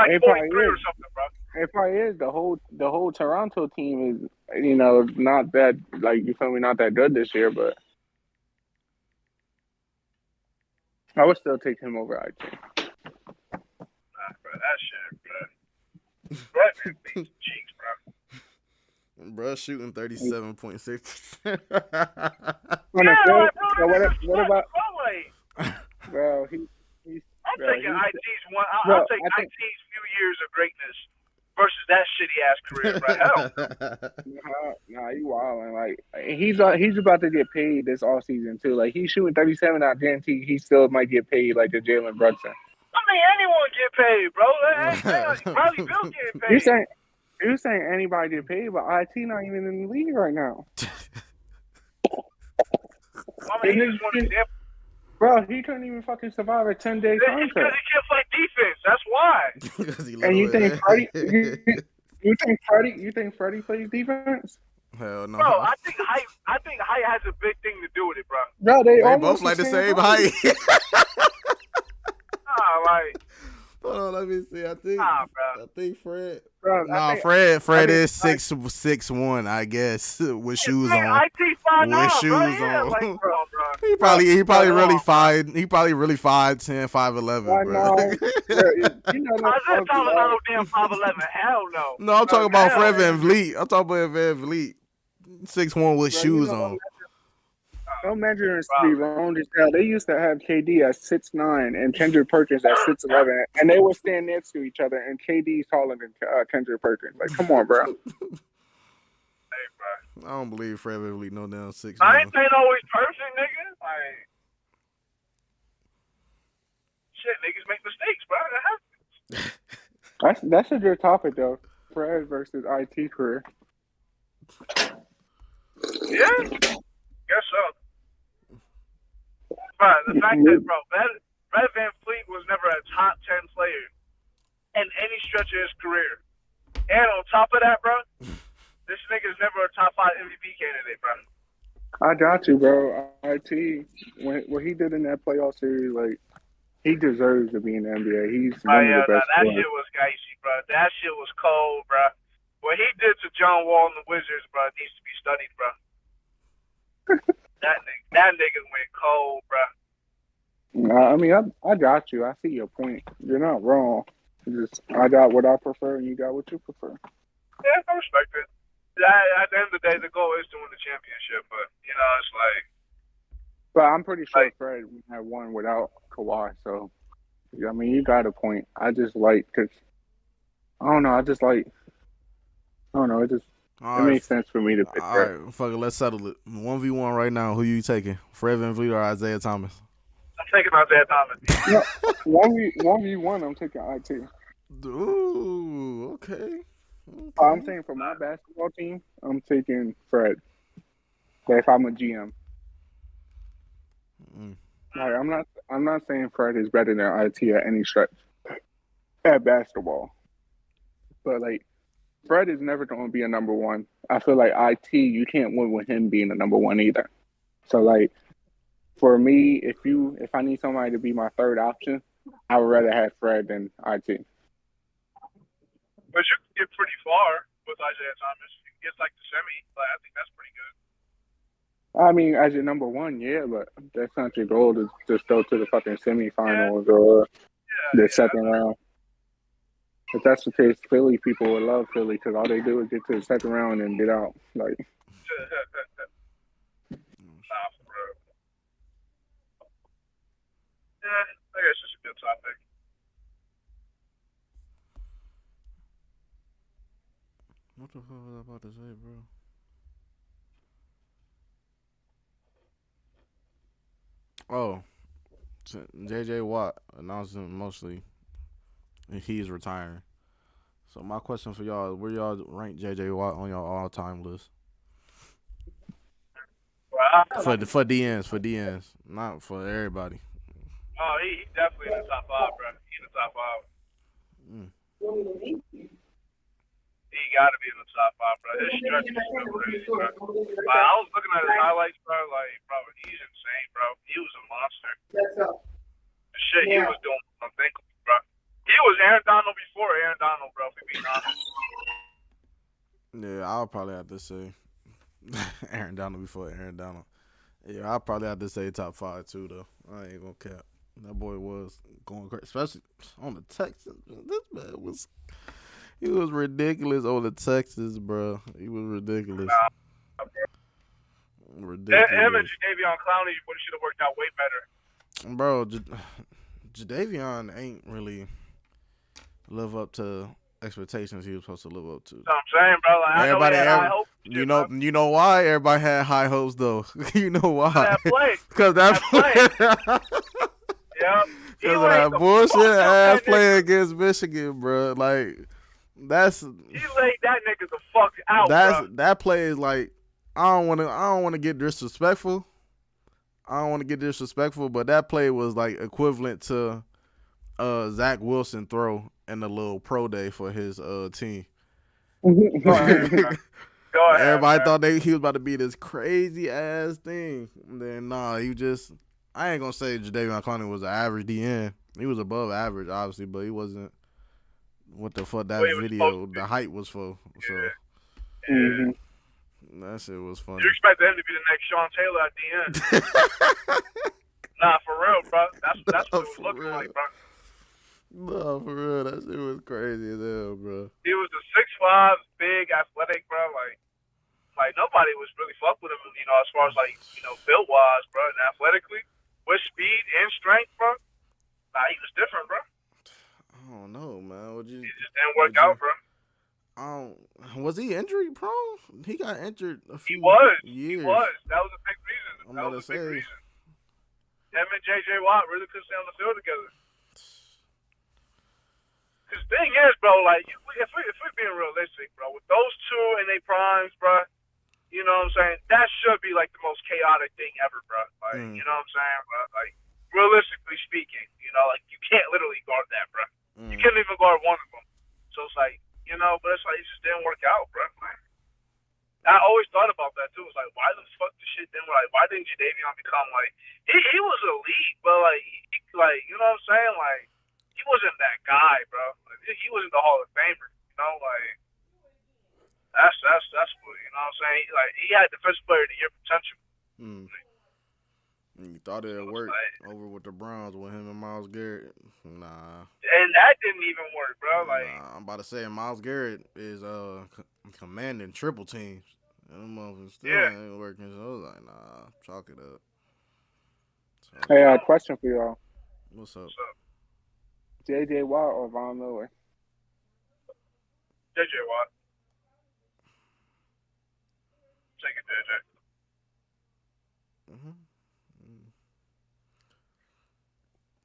Speaker 4: It's 43 or something, bro.
Speaker 1: It probably is. The whole Toronto team is, not that you feel me, not that good this year, but I would still take him over IT.
Speaker 4: Nah, bro, that shit, bro. Brett beats cheeks, bro.
Speaker 2: Bro, shooting 37.6%.
Speaker 1: What about? Bro, he's.
Speaker 4: I'm taking IT's one. I'll take IT's few years of greatness shitty ass career, bro. Hell.
Speaker 1: Nah, you wilding. Like he's about to get paid this off season too. Like he's shooting 37. I guarantee he still might get paid like the Jalen Brunson.
Speaker 4: I mean, anyone get paid, bro. Bradley Beal getting paid.
Speaker 1: You saying anybody get paid, but IT not even in the league right now.
Speaker 4: I mean, he just one example.
Speaker 1: Bro, he couldn't even fucking survive a 10-day contract.
Speaker 4: Because he can't play defense. That's why.
Speaker 1: And you think Freddie plays defense?
Speaker 2: Hell no.
Speaker 4: Bro, I think height has a big thing to do with it, bro.
Speaker 1: Bro,
Speaker 2: they both like the same height.
Speaker 4: Like.
Speaker 2: Hold on, let me see. I think Fred.
Speaker 1: Bro,
Speaker 2: Fred is 6'1", I guess, with shoes on.
Speaker 4: IT 5'9",
Speaker 2: with shoes
Speaker 4: on. Like, bro.
Speaker 2: He probably really 5'10", 5'11", bro.
Speaker 4: I just talking about no damn 5'11". Hell no.
Speaker 2: No, I'm talking about Fred VanVleet. I'm talking about VanVleet. 6'1" with shoes on.
Speaker 1: No measurements to be wrong as hell. They used to have KD at 6'9" and Kendrick Perkins at 6'11", and they would stand next to each other. And KD's taller than Kendrick Perkins. Like, come on, bro.
Speaker 4: Hey, bro.
Speaker 2: I don't believe Fred VanVleet no down 6'1".
Speaker 4: I ain't always perfect, nigga. Like, shit, niggas make mistakes, bro. That happens.
Speaker 1: That's a good topic though. Fred versus IT career.
Speaker 4: Yeah, guess so. But the fact that, bro, Fred VanVleet was never a top 10 player in any stretch of his career. And on top of that, bro, this nigga's never a top 5 MVP candidate, bro.
Speaker 1: I got you, bro. IT, what he did in that playoff series, like, he deserves to be in the NBA. He's one of the best.
Speaker 4: That shit was icy, bro. That shit was cold, bro. What he did to John Wall and the Wizards, bro, needs to be studied, bro. That nigga went cold, bro.
Speaker 1: I mean, I got you. I see your point. You're not wrong. I got what I prefer, and you got what you prefer.
Speaker 4: Yeah, I respect it. At the end of the day, the goal is to win the championship, but it's like.
Speaker 1: But I'm pretty sure Fred had won without Kawhi, so I mean, you got a point. I just like because I don't know. It just it makes sense for me to pick Fred.
Speaker 2: All right, fuck it, let's settle it. 1v1 right now. Who you taking? Fred VanVleet or Isaiah Thomas?
Speaker 4: I'm taking Isaiah Thomas.
Speaker 1: No, 1v1, I'm taking IT.
Speaker 2: Ooh, okay.
Speaker 1: I'm saying for my basketball team, I'm taking Fred. But if I'm a GM. Like, I'm not saying Fred is better than IT at any stretch at basketball. But like Fred is never going to be a number one. I feel like IT, you can't win with him being a number one either. So like for me, if I need somebody to be my third option, I would rather have Fred than IT.
Speaker 4: But you can get pretty far with Isaiah Thomas. You can get like the semi. Like, I think that's pretty good.
Speaker 1: I mean, as your number one, yeah, but that's not your goal to just go to the fucking semifinals or the second round. If that's the case, Philly people would love Philly because all they do is get to the second round and get out. Like,
Speaker 4: I guess it's a good topic.
Speaker 2: What the fuck was I about to say, bro? Oh, J.J. Watt announcing mostly he's retiring. So my question for y'all is, where y'all rank J.J. Watt on your all-time list? For DNs, not for everybody.
Speaker 4: Oh, he definitely in the top 5, bro. He in the top 5. He got to be in the top 5, bro. His stretch is so crazy, bro. Like, I was looking at his highlights, bro. Like, bro, he's insane, bro. He was a monster. The shit he was doing was unthinkable, bro. He was Aaron Donald before Aaron Donald, bro, if we being honest.
Speaker 2: Yeah, I'll probably have to say Aaron Donald before Aaron Donald. Yeah, I'll probably have to say top 5 too, though. I ain't gonna cap. That boy was going crazy, especially on the Texans. This man was. He was ridiculous on the Texas, bro. He was ridiculous. Ridiculous.
Speaker 4: Him and Jadeveon Clowney should have worked out way better.
Speaker 2: Bro, Jadeveon ain't really live up to expectations he was supposed to live up to.
Speaker 4: That's what I'm saying, bro. Like, I know he had high hopes.
Speaker 2: You know why everybody had high hopes though. You know why?
Speaker 4: That play.
Speaker 2: Because that
Speaker 4: play. Yep.
Speaker 2: Because of that bullshit ass play against Michigan, bro. Like
Speaker 4: he laid that nigga the fuck out.
Speaker 2: That play is like I don't want to get disrespectful. But that play was like equivalent to Zach Wilson throw in the little pro day for his team.
Speaker 4: Go ahead,
Speaker 2: Everybody thought he was about to be this crazy ass thing. And then I ain't gonna say Jadeveon Clowney was an average DN. He was above average, obviously, but he wasn't what the fuck that video, the hype was for. So that shit was funny.
Speaker 4: You expect him to be the next Sean Taylor at the end? Nah, for real, bro. That's what it was looking like, bro.
Speaker 2: No, for real, that shit was crazy as hell, bro.
Speaker 4: He was a 6'5", big, athletic, bro. Like nobody was really fuck with him, as far as built wise, bro, and athletically, with speed and strength, bro. Nah, he was different, bro.
Speaker 2: I don't know, man.
Speaker 4: He just didn't work out, bro.
Speaker 2: Was he injury prone? He got injured a few years.
Speaker 4: He was. That was a big reason. That was a big reason. Him and J.J. Watt really couldn't stay on the field together. Because the thing is, bro, like, if we're being realistic, bro, with those two in their primes, bro, you know what I'm saying? That should be, like, the most chaotic thing ever, bro. Like, you know what I'm saying, bro? Like, realistically speaking, like, you can't literally guard that, bro. You can't even guard one of them. So it's like, but it's like it just didn't work out, bro. Like, I always thought about that, too. It's like, why the fuck the shit didn't, like, why didn't Jadeveon become, like, he was elite, but, like, you know what I'm saying? Like, he wasn't that guy, bro. Like, he wasn't the Hall of Famer, like, that's what, you know what I'm saying? Like, he had Defensive Player of the Year potential.
Speaker 2: You thought it'd work over with the Browns with him and Myles Garrett. Nah.
Speaker 4: And that didn't even work, bro. Like,
Speaker 2: I'm about to say Myles Garrett is commanding triple teams. Them motherfuckers still ain't working. So I was like, nah, chalk it up. So,
Speaker 1: hey, question for y'all.
Speaker 2: What's up?
Speaker 1: J.J. Watt or Von Miller?
Speaker 4: J.J. Watt. Take it,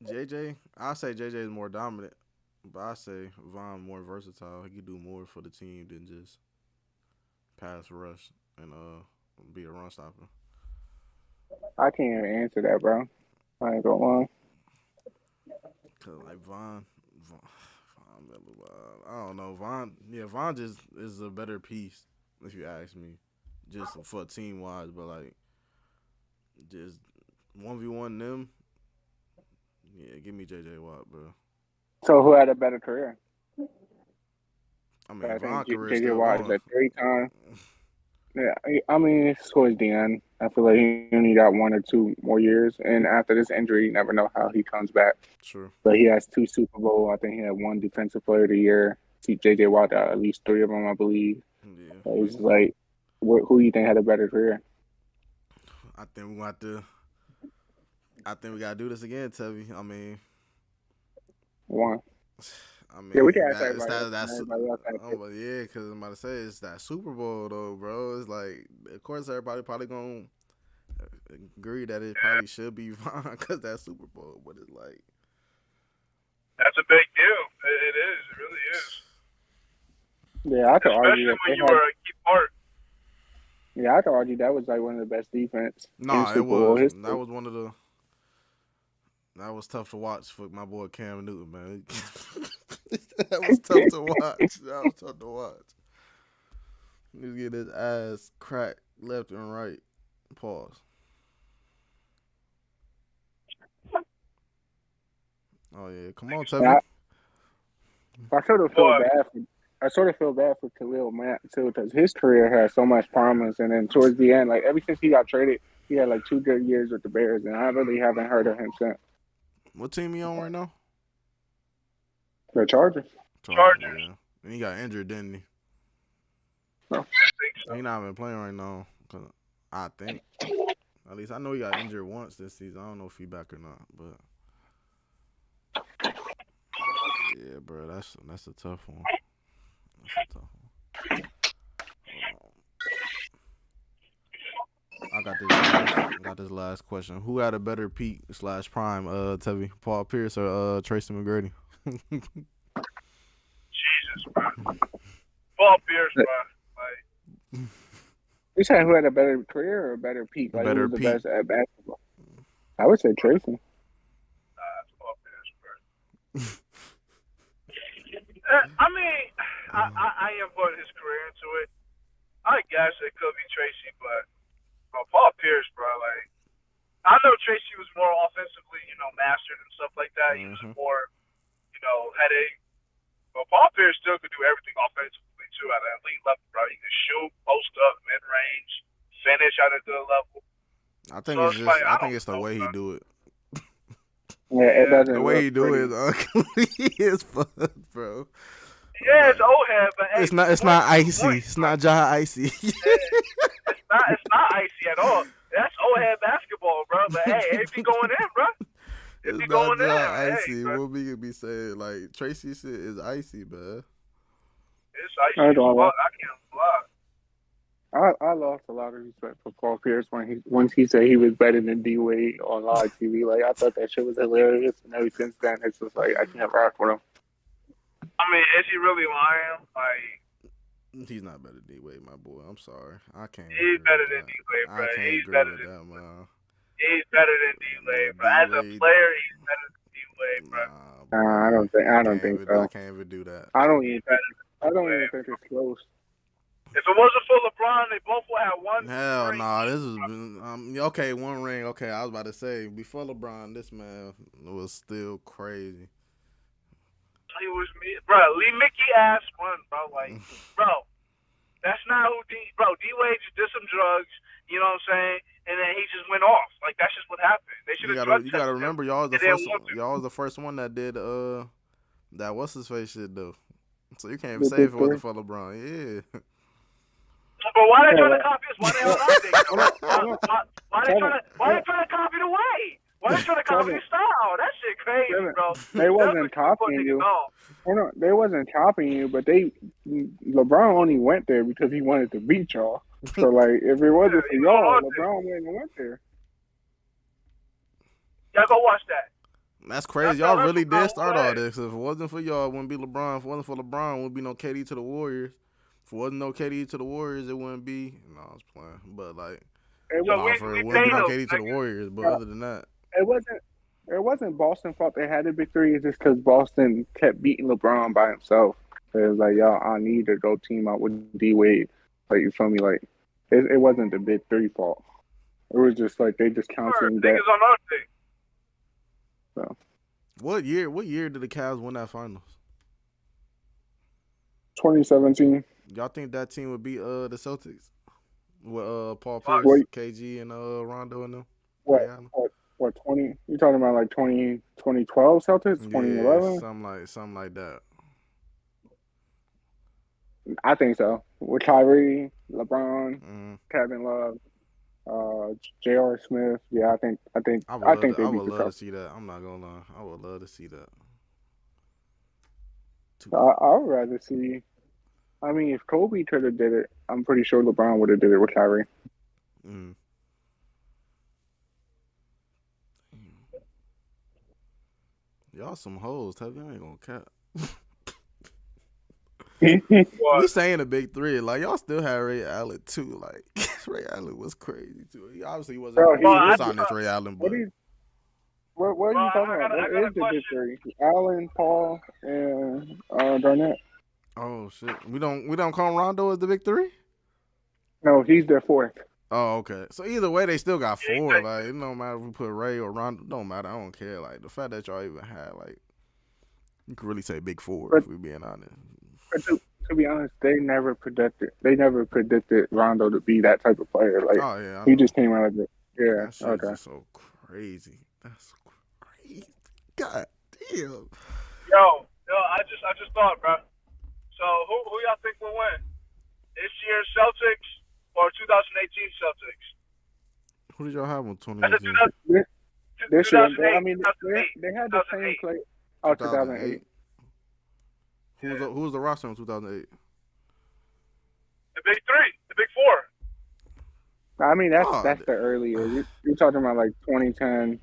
Speaker 2: JJ, I say JJ is more dominant, but I say Von more versatile. He could do more for the team than just pass rush and be a run stopper.
Speaker 1: I can't even answer that, bro. I ain't gonna lie.
Speaker 2: Cause like Von, I don't know. Von just is a better piece if you ask me, just for team wise. But like, just 1v1 them. Yeah, give me J.J. Watt, bro.
Speaker 1: So who had a better career?
Speaker 2: I mean,
Speaker 1: I think J.J. Watt is a 3-time. Yeah, I mean, it's towards the end. I feel like he only got 1 or 2 more years, and after this injury, you never know how he comes back.
Speaker 2: True.
Speaker 1: But he has 2 Super Bowl. I think he had 1 Defensive Player of the Year. J.J. Watt got at least 3 of them, I believe.
Speaker 2: Yeah.
Speaker 1: So it's like, who do you think had a better career?
Speaker 2: I think we got to do this again, Tevy. I mean,
Speaker 1: yeah, we can ask everybody
Speaker 2: yeah, because I'm about to say it's that Super Bowl though, bro. It's like, of course, everybody probably gonna agree that it probably should be Von because that Super Bowl, but it's like
Speaker 4: that's a big deal. It is. It really is.
Speaker 1: Yeah, I could argue
Speaker 4: especially when you were a key part.
Speaker 1: Yeah, I could argue that was like one of the best defense.
Speaker 2: No, it was. That was one of the. That was tough to watch for my boy Cam Newton, man. That was tough to watch. He was getting his ass cracked left and right. Pause. Oh yeah, come on, Tevin.
Speaker 1: I sort of feel bad for Khalil Mack too, because his career had so much promise, and then towards the end, like ever since he got traded, he had like 2 good years with the Bears, and I really haven't heard of him since.
Speaker 2: What team he on right now?
Speaker 1: The Chargers.
Speaker 2: Yeah. And he got injured, didn't he?
Speaker 1: No.
Speaker 2: He not even playing right now. I think. At least I know he got injured once this season. I don't know if he back or not, but yeah, bro, that's a tough one. I got this last question. Who had a better peak / prime, Tevy? Paul Pierce or Tracy McGrady?
Speaker 4: Jesus, bro. Paul Pierce, bro. Like,
Speaker 1: you saying who had a better career or a better peak? Like
Speaker 2: Better
Speaker 1: who was
Speaker 2: peak.
Speaker 1: the best at basketball? I would say Tracy.
Speaker 4: it's Paul Pierce, bro. I mean, I am putting his career into it. I guess it could be Tracy, but Paul Pierce, bro, like, I know Tracy was more offensively, mastered and stuff like that. He was more, headache. But Paul Pierce still could do everything offensively, too, at an elite level, bro. He could shoot, post up, mid-range, finish at a good level.
Speaker 2: I think it's just, I think it's the way he do it.
Speaker 1: Yeah, it doesn't.
Speaker 2: The way he do it is ugly as fuck, bro.
Speaker 4: Yeah, it's old head, but hey,
Speaker 2: it's not icy. It's not Jaha icy.
Speaker 4: It's not icy at all. That's old head basketball, bro. But hey, it be going in, bro. It be going in.
Speaker 2: Icy.
Speaker 4: Hey,
Speaker 2: what we could be saying, like Tracy shit is icy, man.
Speaker 4: It's icy. I can't lie.
Speaker 1: I lost a lot of respect for Paul Pierce once he said he was better than D Wade on live TV. Like I thought that shit was hilarious, and ever since then it's just like I can't rock with him.
Speaker 4: I mean, is he really lying? Like,
Speaker 2: he's not better than D Wade, my boy. I'm sorry, I can't.
Speaker 4: He's better than D Wade, bro. He's better than that, man. He's better than D Wade, bro. As a player, he's better than D Wade, bro.
Speaker 1: Nah, I don't think so.
Speaker 2: I can't even do that.
Speaker 1: I don't even think it's close.
Speaker 4: If it wasn't for LeBron, they both would have one.
Speaker 2: Hell no, nah, this is okay. One ring, okay. I was about to say before LeBron, this man was still crazy.
Speaker 4: He was me, bro. Lee Mickey ass one, bro. Like, bro, that's not who D Wade just did some drugs. You know what I'm saying? And then he just went off. Like that's just what happened. They should have. You gotta
Speaker 2: remember, y'all was the first one that did that what's his face shit though. So you can't even say if it wasn't for LeBron. Yeah.
Speaker 4: But why they trying to copy us? Why they on our thing? Why they trying to copy the way? Why they trying to copy the style? That shit crazy, bro.
Speaker 1: They wasn't copying you. No, they wasn't copying you, but LeBron only went there because he wanted to beat y'all. So like, if it wasn't for y'all, LeBron wouldn't have went there.
Speaker 4: Y'all go watch that.
Speaker 2: That's crazy. Y'all really did start all this. If it wasn't for y'all, it wouldn't be LeBron. If it wasn't for LeBron, it wouldn't be no KD to the Warriors. If it wasn't no KD to the Warriors, it wouldn't be. No, I was playing. But like, it wouldn't be no KD to the Warriors. But other than that,
Speaker 1: it wasn't Boston's fault they had a big three. It's just because Boston kept beating LeBron by himself. So it was like, y'all, I need to go team up with D Wade. Like, you feel me? Like, it wasn't the big three fault. It was just like they just counting that.
Speaker 4: Niggas on our thing.
Speaker 1: So,
Speaker 2: what year did the Cavs win that finals?
Speaker 1: 2017.
Speaker 2: Y'all think that team would beat the Celtics with Paul Pierce, KG, and Rondo and them?
Speaker 1: What 20? You talking about like 2012 Celtics? 2011?
Speaker 2: Yeah, something like that.
Speaker 1: I think so. With Kyrie, LeBron, Kevin Love, J.R. Smith. Yeah, I think they
Speaker 2: I would love to see that. I'm not gonna lie. I would love to see that.
Speaker 1: I would rather see. I mean, if Kobe could have did it, I'm pretty sure LeBron would have did it with Kyrie.
Speaker 2: Y'all some hoes, I ain't gonna cap.
Speaker 1: We
Speaker 2: saying a big three, like y'all still had Ray Allen too. Like Ray Allen was crazy too. He obviously wasn't on this Ray Allen, but
Speaker 1: what are you talking about? What is the big three? Allen, Paul, and Garnett.
Speaker 2: Oh shit, we don't call Rondo as the big three.
Speaker 1: No, he's their fourth.
Speaker 2: Oh, okay. So either way, they still got four. Like it don't matter if we put Ray or Rondo. Don't matter. I don't care. Like the fact that y'all even had like, you could really say big four if we're being honest.
Speaker 1: But to be honest, they never predicted Rondo to be that type of player. Like he just came out of it. Yeah.
Speaker 2: That shit is so crazy. That's crazy. God damn.
Speaker 4: Yo, I just thought, bro. So who y'all think will win? This year's Celtics or 2018 Celtics?
Speaker 2: Who did y'all have in 2018?
Speaker 1: This year, I mean, they had the same play. Oh, 2008.
Speaker 2: Who was the roster in 2008?
Speaker 4: big three, the big four.
Speaker 1: I mean, that's the earlier. You're talking about like 2010,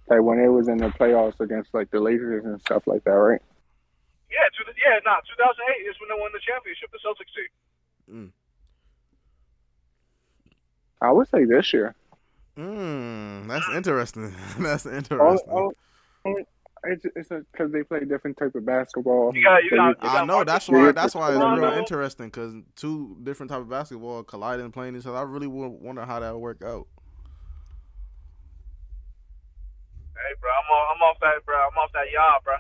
Speaker 1: like when it was in the playoffs against like the Lakers and stuff like that, right?
Speaker 4: Yeah, 2008 is when they won the championship, the Celtics team.
Speaker 1: I would say this year.
Speaker 2: That's interesting. That's interesting.
Speaker 1: It's because they play different type of basketball.
Speaker 2: I know that's why it's real interesting because two different type of basketball colliding playing each other. I really wonder how that would work out.
Speaker 4: Hey, bro, I'm off that, bro. I'm off that yaw, bro.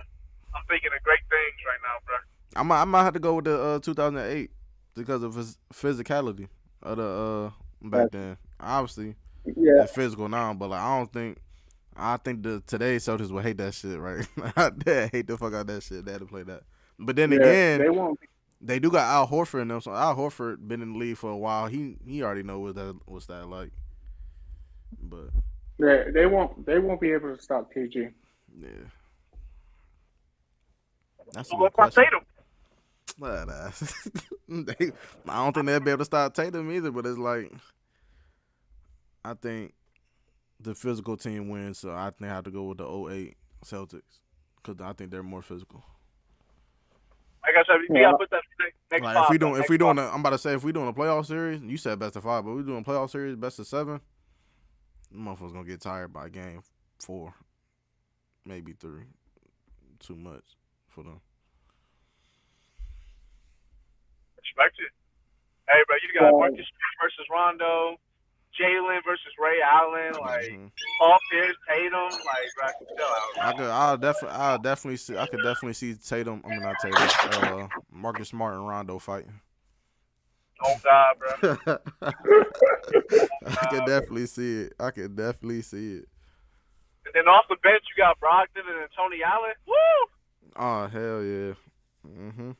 Speaker 4: I'm thinking of great things right now, bro.
Speaker 2: I might have to go with the 2008 because of his physicality of the back then. Obviously, it's physical now, but like I think the today's Celtics would hate that shit, right? They hate the fuck out that shit. They had to play that. But then again, they do got Al Horford in them. So Al Horford been in the league for a while. He already knows what's that like. But
Speaker 1: yeah, they won't be able to stop KG.
Speaker 2: Yeah. That's a good question. I don't think they'll be able to stop Tatum either, but it's like I think the physical team wins, so I think I have to go with the 08 Celtics because I think they're more physical.
Speaker 4: Like I said, we gotta put that next
Speaker 2: like
Speaker 4: five.
Speaker 2: If we doing I'm about to say if we doing a playoff series, you said best of 5, but we doing a playoff series best of 7. The motherfuckers gonna get tired by game 4, maybe 3. Too much for them.
Speaker 4: Respect it. Hey, bro, you got Marcus Smart versus Rondo, Jalen versus Ray Allen, like Paul Pierce, Tatum, like bro, chill out.
Speaker 2: I could definitely see Tatum. I mean not Tatum. Marcus Smart and Rondo fighting.
Speaker 4: Oh God, bro.
Speaker 2: I could definitely see it.
Speaker 4: And then off the bench, you got Brogdon and then Tony Allen. Woo!
Speaker 2: Oh hell yeah. Mm-hmm.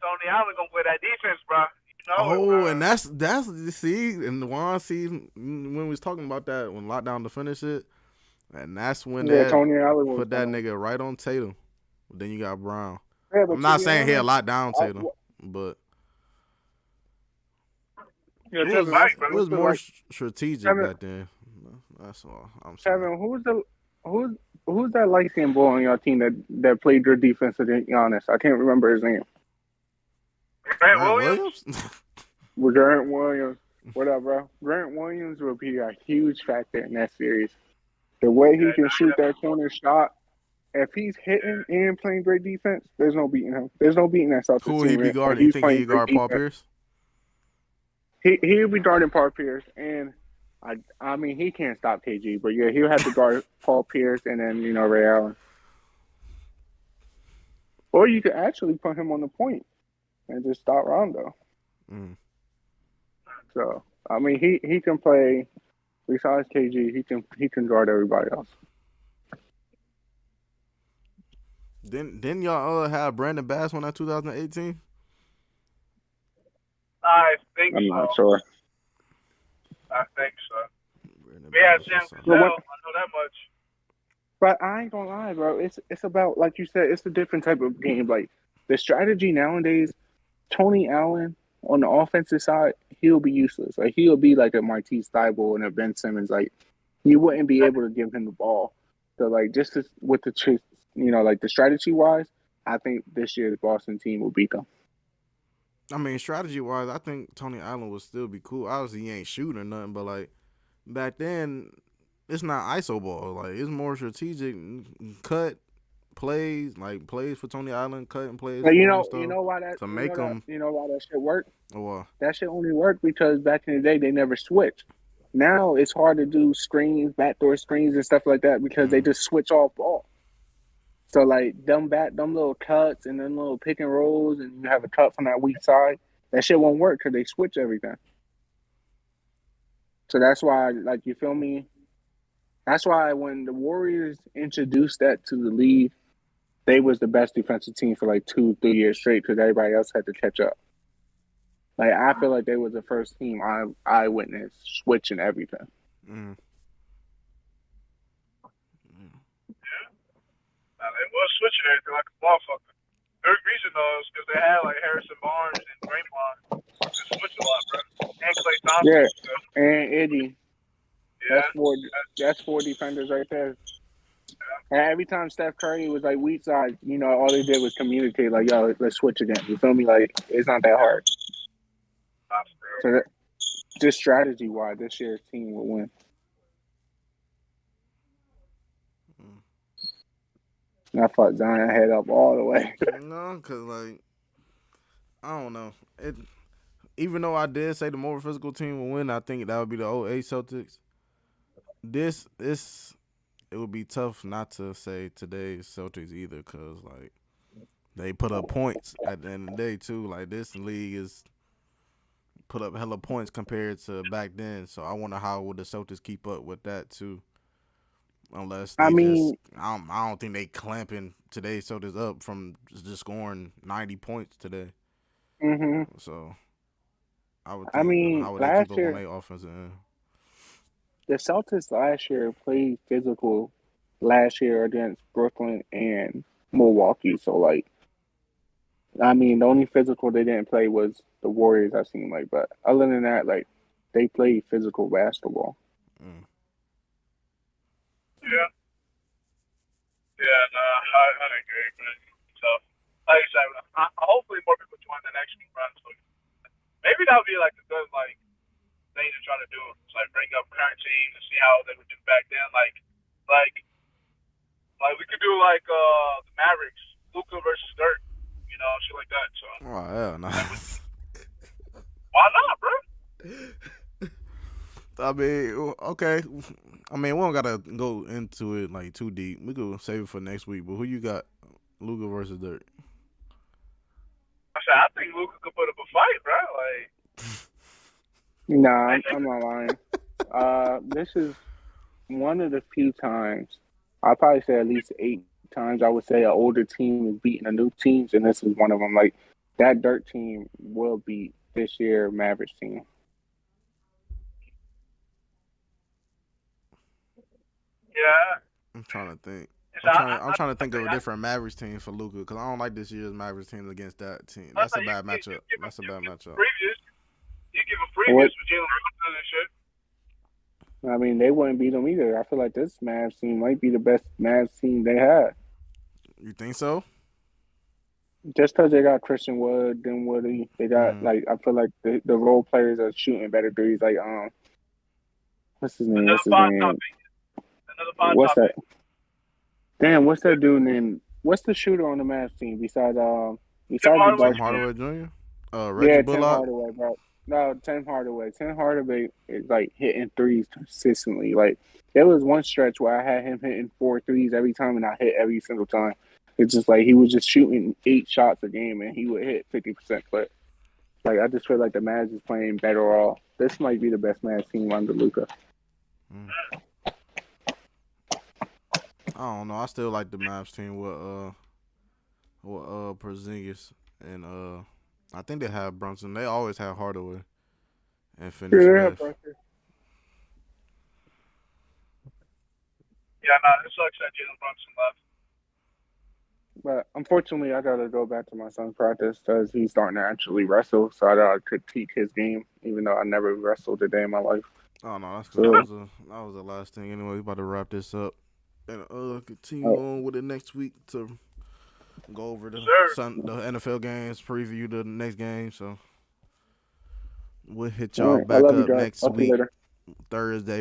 Speaker 4: Tony Allen gonna play that defense, bro. You know
Speaker 2: and that's and Juan when we was talking about that when lockdown to finish it, and that's when
Speaker 1: Tony Allen
Speaker 2: put that nigga right on Tatum. Then you got Brown.
Speaker 1: Yeah,
Speaker 2: I'm not saying he'll lock down Tatum, but it was more strategic back then. That's all I'm saying.
Speaker 1: Kevin, who's that light skinned boy on your team that played your defense against Giannis? I can't remember his name.
Speaker 4: Grant Williams?
Speaker 1: With Grant Williams. Whatever. Grant Williams will be a huge factor in that series. The way he can shoot that corner shot, if he's hitting and playing great defense, there's no beating him. There's no beating that Celtics team.
Speaker 2: Who will he be guarding? You think he'll guard Paul Pierce?
Speaker 1: He'll be guarding Paul Pierce, and I mean he can't stop KG, but yeah, he'll have to guard Paul Pierce and then Ray Allen. Or you could actually put him on the point and just stop Rondo. So I mean he can play besides KG. He can guard everybody else.
Speaker 2: Didn't y'all have Brandon Bass on that 2018?
Speaker 4: I think
Speaker 1: I'm not sure.
Speaker 4: I think so. We had Sam Cassell, I know that much.
Speaker 1: But I ain't gonna lie, bro. It's about, like you said, it's a different type of game. Like the strategy nowadays, Tony Allen on the offensive side, he'll be useless. Like he'll be like a Martise Thybulle and a Ben Simmons. Like you wouldn't be able to give him the ball. So like just with the like the strategy wise, I think this year the Boston team will beat them.
Speaker 2: I mean, strategy-wise, I think Tony Allen would still be cool. Obviously, he ain't shooting or nothing, but, like, back then, it's not ISO ball. Like, it's more strategic cut plays, like, plays for Tony Allen, cutting plays.
Speaker 1: You know why that shit worked?
Speaker 2: What?
Speaker 1: That shit only worked because back in the day, they never switched. Now, it's hard to do screens, backdoor screens and stuff like that because they just switch off ball. So, like, them little cuts and them little pick and rolls and you have a cut from that weak side, that shit won't work because they switch everything. So that's why, like, you feel me? That's why when the Warriors introduced that to the league, they was the best defensive team for, like, 2-3 years straight because everybody else had to catch up. Like, I feel like they was the first team I witnessed switching everything.
Speaker 2: Mm.
Speaker 4: They was switching everything like a motherfucker. The reason though is because they had like Harrison Barnes and Draymond to switch a lot,
Speaker 1: Yeah, and Eddie.
Speaker 4: Yeah.
Speaker 1: That's four defenders right there. And every time Steph Curry was like weak side, all they did was communicate like, "Yo, let's switch again." You feel me? Like it's not that hard. So just strategy wise, this year's team will win. And I fought Zion head up all the way.
Speaker 2: No, cause I don't know. Even though I did say the more physical team will win, I think that would be the 08 Celtics. It would be tough not to say today's Celtics either, because they put up points at the end of the day too. Like this league is put up hella points compared to back then. So I wonder how would the Celtics keep up with that too. Unless they I don't think they clamping today's Celtics up from just scoring 90 points today.
Speaker 1: Mm-hmm.
Speaker 2: So I would think how would they keep up on their offensive end?
Speaker 1: The Celtics last year played physical last year against Brooklyn and Milwaukee. So the only physical they didn't play was the Warriors, I seem like. But other than that, they played physical basketball.
Speaker 4: Yeah. Yeah, no, I agree, man. So, like I said, hopefully more people join the next run. So maybe that would be a good thing to try to do. It's bring up current teams and see how they would do back then. Like we could do the Mavericks, Luka versus Dirk, shit like that. So.
Speaker 2: Oh hell no.
Speaker 4: Why not, bro?
Speaker 2: I mean, okay. I mean, we don't gotta go into it too deep. We could save it for next week. But who you got, Luka versus Dirk?
Speaker 4: I think Luka could put up a fight, bro.
Speaker 1: Nah, I'm not lying. This is one of the few times, I'll probably say at least 8 times, I would say an older team is beating a new team, and this is one of them. That Dirk team will beat this year Mavericks team.
Speaker 4: Yeah.
Speaker 2: I'm trying to think. I'm trying to think of a different Mavericks team for Luka, because I don't like this year's Mavericks team against that team. That's a bad matchup. That's a bad matchup.
Speaker 4: You give a previous with Jalen Brunson and shit.
Speaker 1: They wouldn't beat them either. I feel like this Mavs team might be the best Mavs team they had.
Speaker 2: You think so?
Speaker 1: Just because they got Christian Wood, Dinwiddie, they got I feel like the role players are shooting better threes. What's his name? What's that? Damn, what's that dude named? What's the shooter on the Mavs team besides
Speaker 2: Tim Hardaway Jr.? Reggie Bullock?
Speaker 1: Tim Hardaway, bro. No, Tim Hardaway. Tim Hardaway is hitting threes consistently. There was one stretch where I had him hitting 4 threes every time, and I hit every single time. It's just he was just shooting 8 shots a game, and he would hit 50%. But I just feel like the Mavs is playing better off. This might be the best Mavs team under Luka.
Speaker 2: I don't know. I still like the Mavs team with Porzingis and I think they have Brunson. They always have Hardaway and Finney Smith.
Speaker 4: Yeah, no, it sucks that Jalen Brunson left.
Speaker 1: But unfortunately, I gotta go back to my son's practice because he's starting to actually wrestle. So I gotta critique his game, even though I never wrestled a day in my life.
Speaker 2: Oh no, that's cool. That was the last thing. Anyway, we about to wrap this up and continue on with it next week to go over the NFL games, preview the next game. So we'll hit y'all back up next week, Thursday.